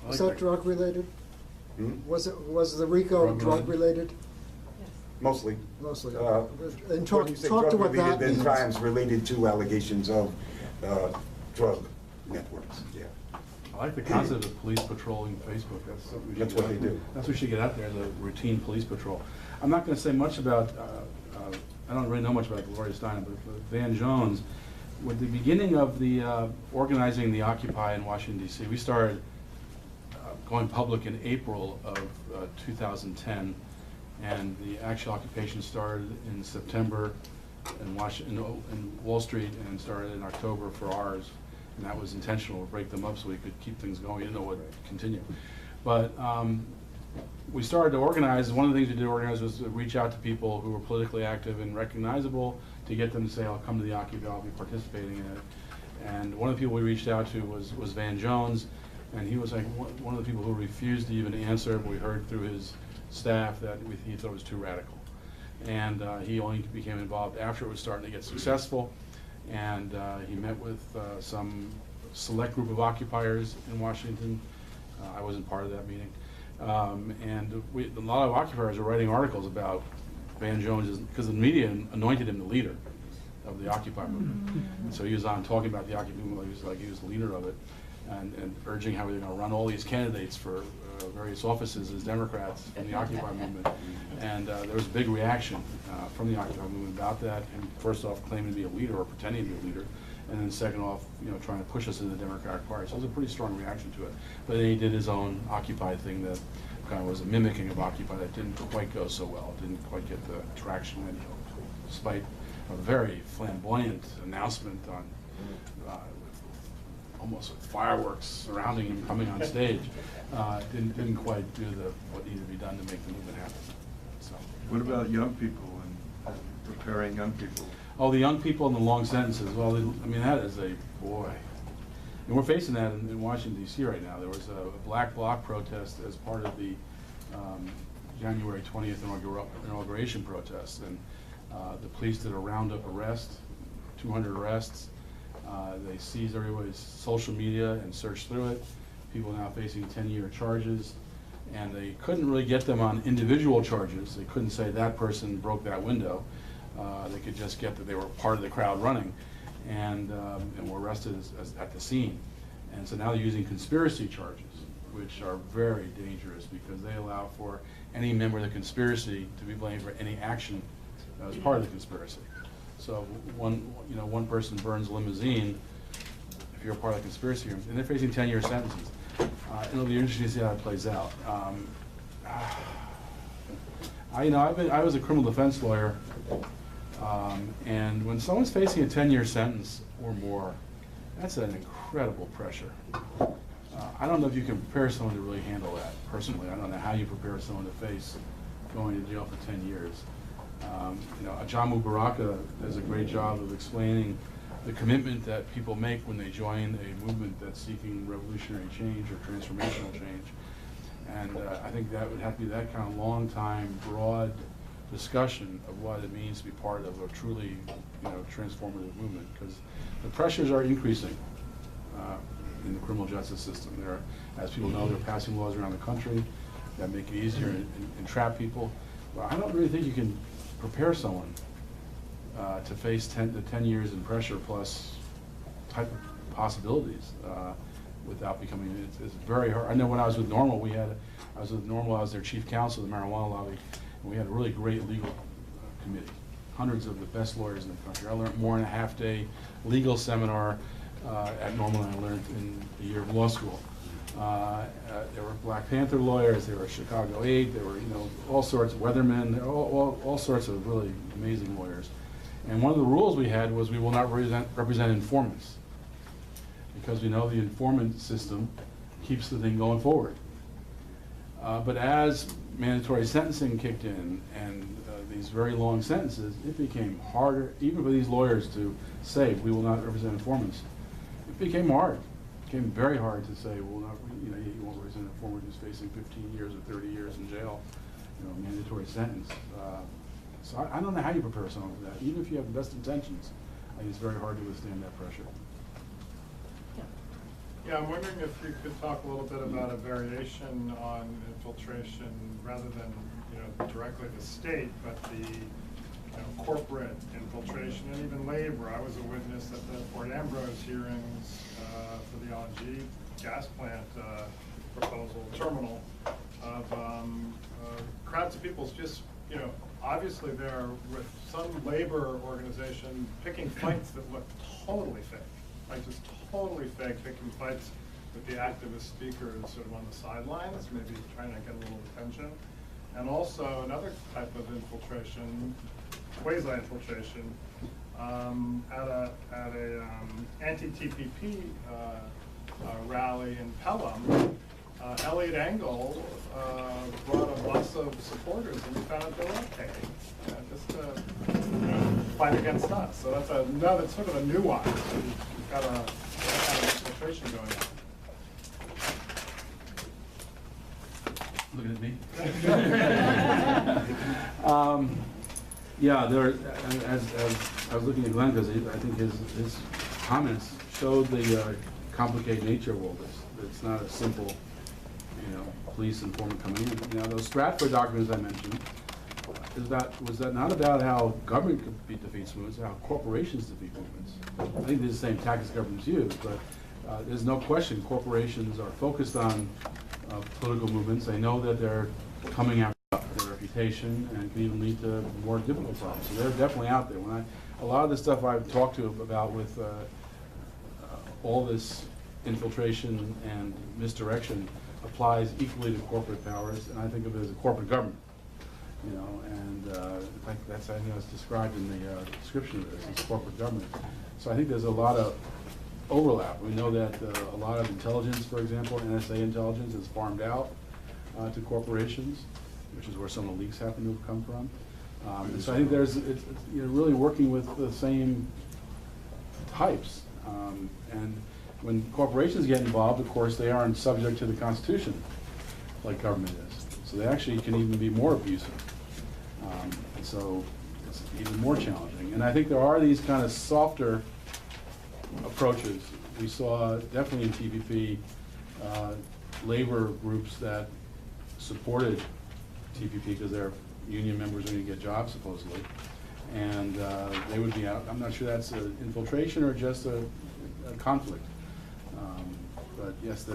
Was that drug related? Was the RICO drug related? Mostly. Mostly. When And talk you say to drug what that related, then means. crimes related to allegations of drug networks. Yeah. I like the concept of police patrolling Facebook. That's something we should That's what get they out- do. That's what we should get out there, the routine police patrol. I'm not going to say much about, I don't really know much about Gloria Steinem, but for Van Jones, with the beginning of the organizing the Occupy in Washington, D.C., we started going public in April of 2010, and the actual occupation started in September in Wall Street and started in October for ours. And that was intentional, to break them up so we could keep things going. We didn't know what would continue. But we started to organize. One of the things we did organize was to reach out to people who were politically active and recognizable to get them to say, I'll come to the Occupy, I'll be participating in it. And one of the people we reached out to was Van Jones, and he was like one of the people who refused to even answer, but we heard through his staff that he thought it was too radical. And he only became involved after it was starting to get successful. And he met with some select group of occupiers in Washington. I wasn't part of that meeting. And a lot of occupiers were writing articles about Van Jones, because the media anointed him the leader of the Occupy movement. And so he was on talking about the Occupy movement like he was the leader of it, and urging how they were going to run all these candidates for various offices as Democrats from the Occupy movement. And there was a big reaction from the Occupy movement about that, and first off claiming to be a leader or pretending to be a leader, and then second off, trying to push us into the Democratic Party. So it was a pretty strong reaction to it. But then he did his own Occupy thing that kind of was a mimicking of Occupy that didn't quite go so well. It didn't quite get the traction that he hoped, despite a very flamboyant announcement on almost with fireworks surrounding him coming on stage. Didn't quite do what needed to be done to make the movement happen. So. What about young people and preparing young people? Oh, the young people and the long sentences. Well, that is a boy. And we're facing that in Washington, D.C. right now. There was a black bloc protest as part of the January 20th inauguration protest, and the police did a roundup arrest, 200 arrests. They seized everybody's social media and searched through it. People now facing 10-year charges, and they couldn't really get them on individual charges. They couldn't say that person broke that window. They could just get that they were part of the crowd running, and were arrested at the scene. And so now they're using conspiracy charges, which are very dangerous because they allow for any member of the conspiracy to be blamed for any action that was part of the conspiracy. So one person burns a limousine, if you're a part of the conspiracy, and they're facing 10-year sentences. It'll be interesting to see how it plays out. I was a criminal defense lawyer, and when someone's facing a 10-year sentence or more, that's an incredible pressure. I don't know if you can prepare someone to really handle that. Personally, I don't know how you prepare someone to face going to jail for 10 years. Ajamu Baraka does a great job of explaining the commitment that people make when they join a movement that's seeking revolutionary change or transformational change. And I think that would have to be that kind of long time, broad discussion of what it means to be part of a truly transformative movement, because the pressures are increasing in the criminal justice system. As people know, they're passing laws around the country that make it easier and entrap people. But I don't really think you can prepare someone to face 10 years in pressure plus type of possibilities without becoming, it's very hard. I know when I was with Normal, I was their chief counsel of the marijuana lobby, and we had a really great legal committee, hundreds of the best lawyers in the country. I learned more in a half-day legal seminar at Normal than I learned in a year of law school. There were Black Panther lawyers, there were Chicago 8, there were all sorts of weathermen, all sorts of really amazing lawyers. And one of the rules we had was we will not represent informants, because we know the informant system keeps the thing going forward. But as mandatory sentencing kicked in and these very long sentences, it became harder, even for these lawyers, to say we will not represent informants. It became hard. It became very hard to say, well, you won't represent an informant who's facing 15 years or 30 years in jail, mandatory sentence. So I don't know how you prepare someone for that. Even if you have the best intentions, I think it's very hard to withstand that pressure. Yeah, I'm wondering if you could talk a little bit about a variation on infiltration, rather than directly the state, but the corporate infiltration and even labor. I was a witness at the Fort Ambrose hearings for the LNG gas plant proposal terminal of crowds of people just obviously they're with some labor organization picking fights that look totally fake. Like just totally fake, picking fights with the activist speakers sort of on the sidelines, maybe trying to get a little attention. And also another type of infiltration, quasi-infiltration, at a anti-TPP rally in Pelham. Elliot Engel brought a bus of supporters, and we found out they were okay, just to fight against us. So that's another sort of a nuance. We've got a kind of infiltration going on. Looking at me? Yeah, as I was looking at Glenn, because I think his comments showed the complicated nature of all this. It's not a simple, police informant coming in. Those Stratford documents I mentioned, was that not about how government could defeat movements, how corporations defeat movements. I think these are the same tactics governments use, but there's no question corporations are focused on political movements. They know that they're coming after their reputation and can even lead to more difficult problems. So they're definitely out there. A lot of the stuff I've talked to about with all this infiltration and misdirection applies equally to corporate powers, and I think of it as a corporate government. You know, and in fact, that's, I think that's described in the description of this, as corporate government. So I think there's a lot of overlap. We know that a lot of intelligence, for example, NSA intelligence is farmed out to corporations, which is where some of the leaks happen to have come from. And so I think it's you know, really working with the same types. And when corporations get involved, of course, they aren't subject to the Constitution like government is. So they actually can even be more abusive. And so it's even more challenging. And I think there are these kind of softer approaches. We saw definitely in TPP labor groups that supported TPP because their union members are going to get jobs supposedly, and they would be out. I'm not sure that's an infiltration or just a conflict. But yes,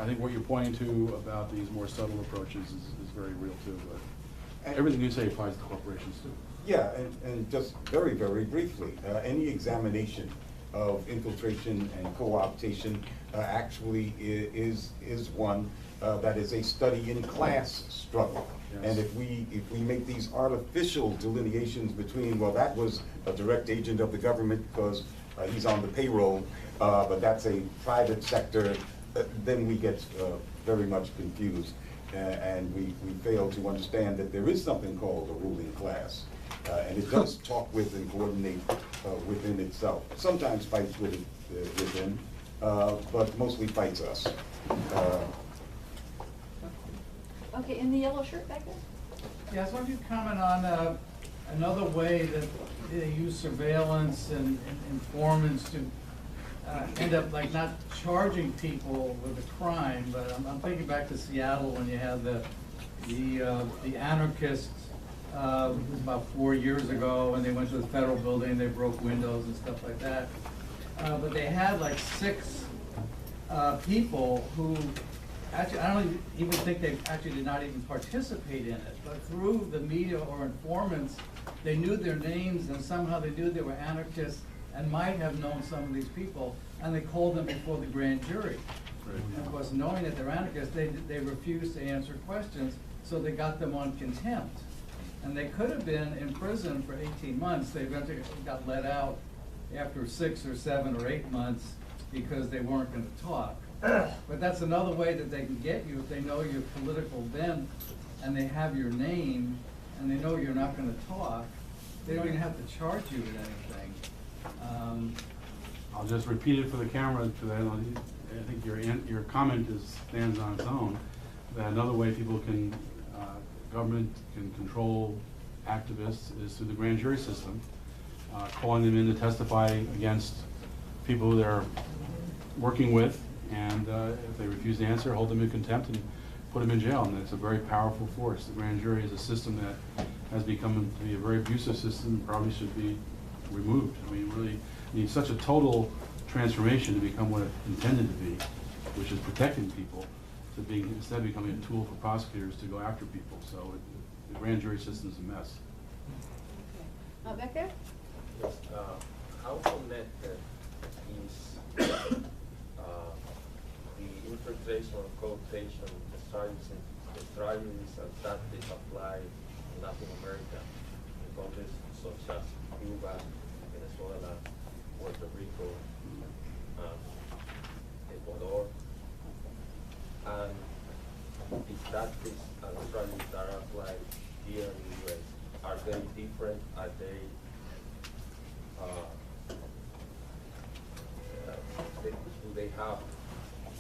I think what you're pointing to about these more subtle approaches is very real too. But everything you say applies to corporations too. Yeah, and just very, very briefly, any examination of infiltration and co-optation actually is one that is a study in class struggle. Yes. And if we make these artificial delineations between, well, that was a direct agent of the government because he's on the payroll, but that's a private sector, then we get very much confused. And we fail to understand that there is something called a ruling class. And it does talk with and coordinate within itself. Sometimes fights with it within, but mostly fights us. Okay, in the yellow shirt back there? Yeah, I was wondering if you'd comment on another way that they use surveillance and informants to end up like not charging people with a crime, but I'm thinking back to Seattle when you had the anarchists. It was about 4 years ago, and they went to the federal building, they broke windows and stuff like that. But they had like 6 people who actually, I don't even think they actually did not even participate in it, but through the media or informants, they knew their names and somehow they knew they were anarchists and might have known some of these people, and they called them before the grand jury. And of course, knowing that they're anarchists, they refused to answer questions, so they got them on contempt. And they could have been in prison for 18 months. They eventually got let out after 6 or 7 or 8 months because they weren't going to talk. But that's another way that they can get you if they know your political bent and they have your name and they know you're not going to talk. They don't even have to charge you with anything. I'll just repeat it for the camera. I think your comment stands on its own. That another way people can government can control activists is through the grand jury system, calling them in to testify against people who they're working with, and if they refuse to answer, hold them in contempt and put them in jail. And it's a very powerful force. The grand jury is a system that has become to be a very abusive system and probably should be removed. I mean, really needs such a total transformation to become what it's intended to be, which is protecting people, to being instead of becoming a tool for prosecutors to go after people. So the grand jury system is a mess. Okay. Back there? Yes. How connected is the infiltration or co-optation strategies and tactics applied in Latin America in countries such as Cuba, Venezuela, Puerto Rico, Ecuador? And the tactics and strategies that are applied here in the US, are they different? Are they, do they have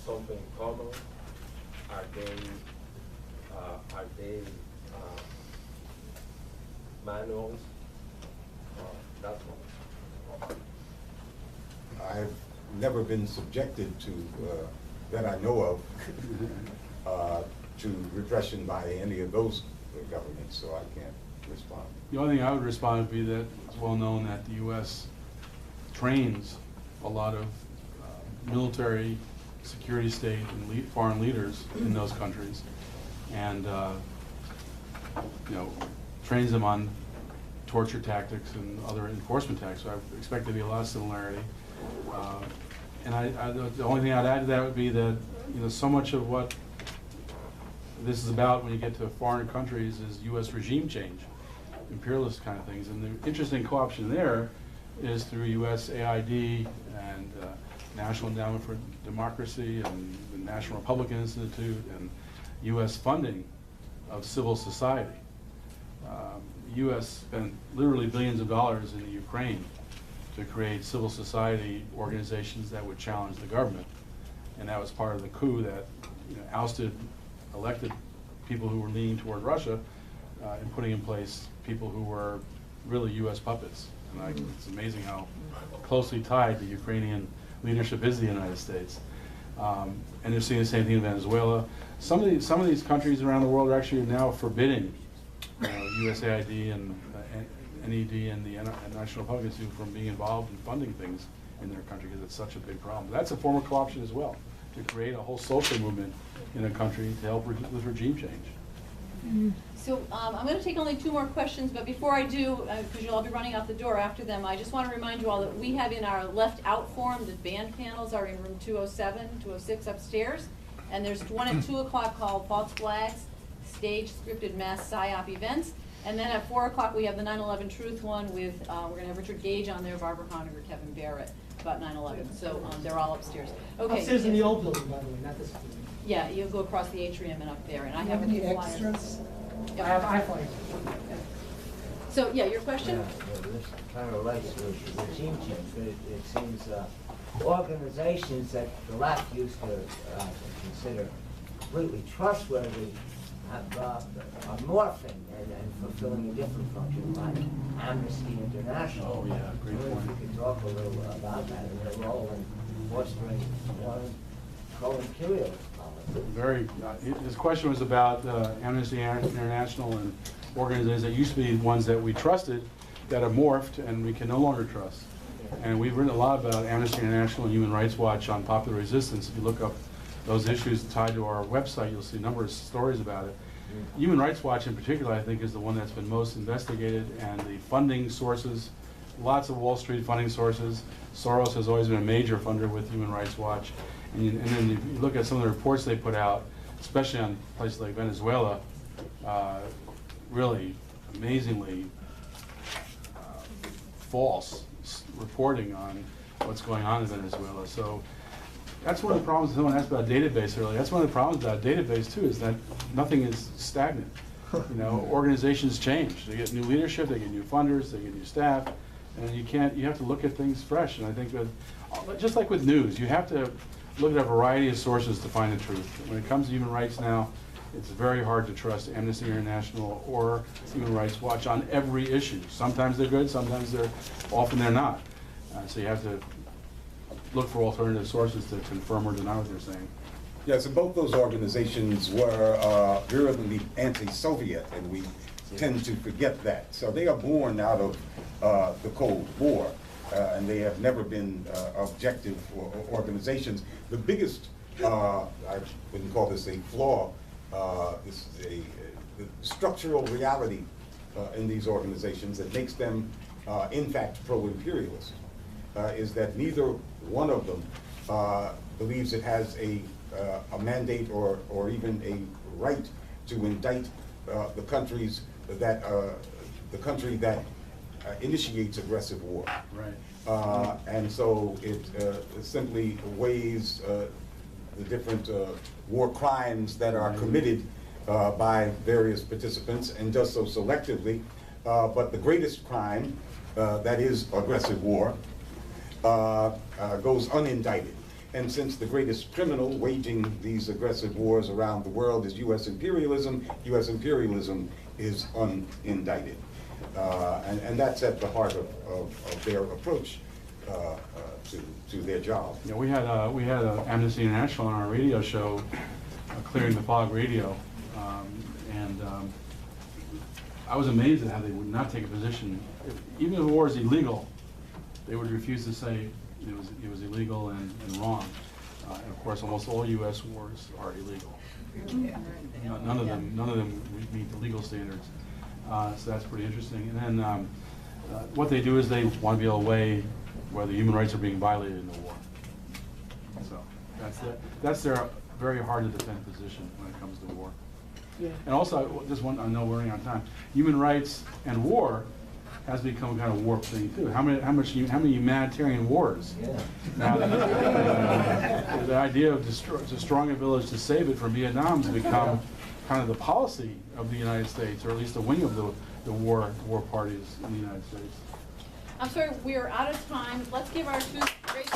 something in common? Are they manuals? That one. I've never been subjected to, that I know of, to repression by any of those governments, so I can't respond. The only thing I would respond would be that it's well known that the U.S. trains a lot of military, security state, and foreign leaders in those countries, and trains them on torture tactics and other enforcement tactics. So I expect there to be a lot of similarity. the only thing I'd add to that would be that, so much of what this is about when you get to foreign countries is U.S. regime change, imperialist kind of things. And the interesting co-option there is through U.S. AID and National Endowment for Democracy and the National Republican Institute and U.S. funding of civil society. The U.S. spent literally billions of dollars in the Ukraine to create civil society organizations that would challenge the government. And that was part of the coup that ousted elected people who were leaning toward Russia and putting in place people who were really U.S. puppets. And it's amazing how closely tied the Ukrainian leadership is to the United States. And they're seeing the same thing in Venezuela. Some of these countries around the world are actually now forbidding USAID and NED and the National Republican Institute from being involved in funding things in their country because it's such a big problem. That's a form of co-option as well, to create a whole social movement in a country to help with regime change. So I'm going to take only 2 more questions, but before I do, because you'll all be running out the door after them, I just want to remind you all that we have in our left out forum, the band panels are in room 207, 206 upstairs, and there's one at 2 o'clock called False Flags, Stage Scripted Mass PSYOP Events, and then at 4 o'clock we have the 9/11 Truth one with, we're going to have Richard Gage on there, Barbara Honegger, Kevin Barrett, about 9/11, so they're all upstairs. Okay. Upstairs in the old building, by the way, not this building. Yeah, you'll go across the atrium and up there, and I Do you have have any flyers. extras? I have flyers. So, yeah, your question? This kind of relates to regime change, but it seems organizations that the left used to consider completely trustworthy are morphing and fulfilling a different function, like Amnesty International. Oh, yeah, great So point. if you could talk a little about that and their role in fostering pro-imperialist policy. His question was about Amnesty International and organizations that used to be ones that we trusted that have morphed and we can no longer trust. And we've written a lot about Amnesty International and Human Rights Watch on popular resistance. If you look up those issues tied to our website, you'll see a number of stories about it. Human Rights Watch in particular, I think, is the one that's been most investigated, and the funding sources, lots of Wall Street funding sources. Soros has always been a major funder with Human Rights Watch. And then if you look at some of the reports they put out, especially on places like Venezuela, really amazingly false reporting on what's going on in Venezuela. So that's one of the problems. Someone asked about database earlier. That's one of the problems about database too, is that nothing is stagnant. Organizations change. They get new leadership, they get new funders, they get new staff, and you have to look at things fresh. And I think that, just like with news, you have to look at a variety of sources to find the truth. When it comes to human rights now, it's very hard to trust Amnesty International or Human Rights Watch on every issue. Sometimes they're good, sometimes often they're not. So you have to look for alternative sources to confirm or deny what they're saying. Yes, and both those organizations were virulently anti-Soviet, and we tend to forget that. So they are born out of the Cold War, and they have never been objective organizations. The biggest, I wouldn't call this a flaw, this is the structural reality in these organizations that makes them, in fact, pro-imperialist, is that neither one of them believes it has a mandate or even a right to indict the countries that the country that initiates aggressive war. Right. And so it simply weighs the different war crimes that are committed by various participants and does so selectively. But the greatest crime, that is aggressive war, goes unindicted. And since the greatest criminal waging these aggressive wars around the world is U.S. imperialism is unindicted. And that's at the heart of their approach to their job. Yeah, we had Amnesty International on our radio show, Clearing the Fog Radio, and I was amazed at how they would not take a position. Even if the war is illegal, they would refuse to say it was illegal and wrong. And of course, almost all U.S. wars are illegal. None of them meet the legal standards. So that's pretty interesting. And then what they do is they want to be able to weigh whether human rights are being violated in the war. So that's their very hard to defend position when it comes to war. And also, just one, I know we're running out of time. Human rights and war has become kind of a warped thing too. How many humanitarian wars? Yeah. Now, the idea of destroying a village to save it from Vietnam has become kind of the policy of the United States, or at least the wing of the war parties in the United States. I'm sorry, we're out of time. Let's give our two great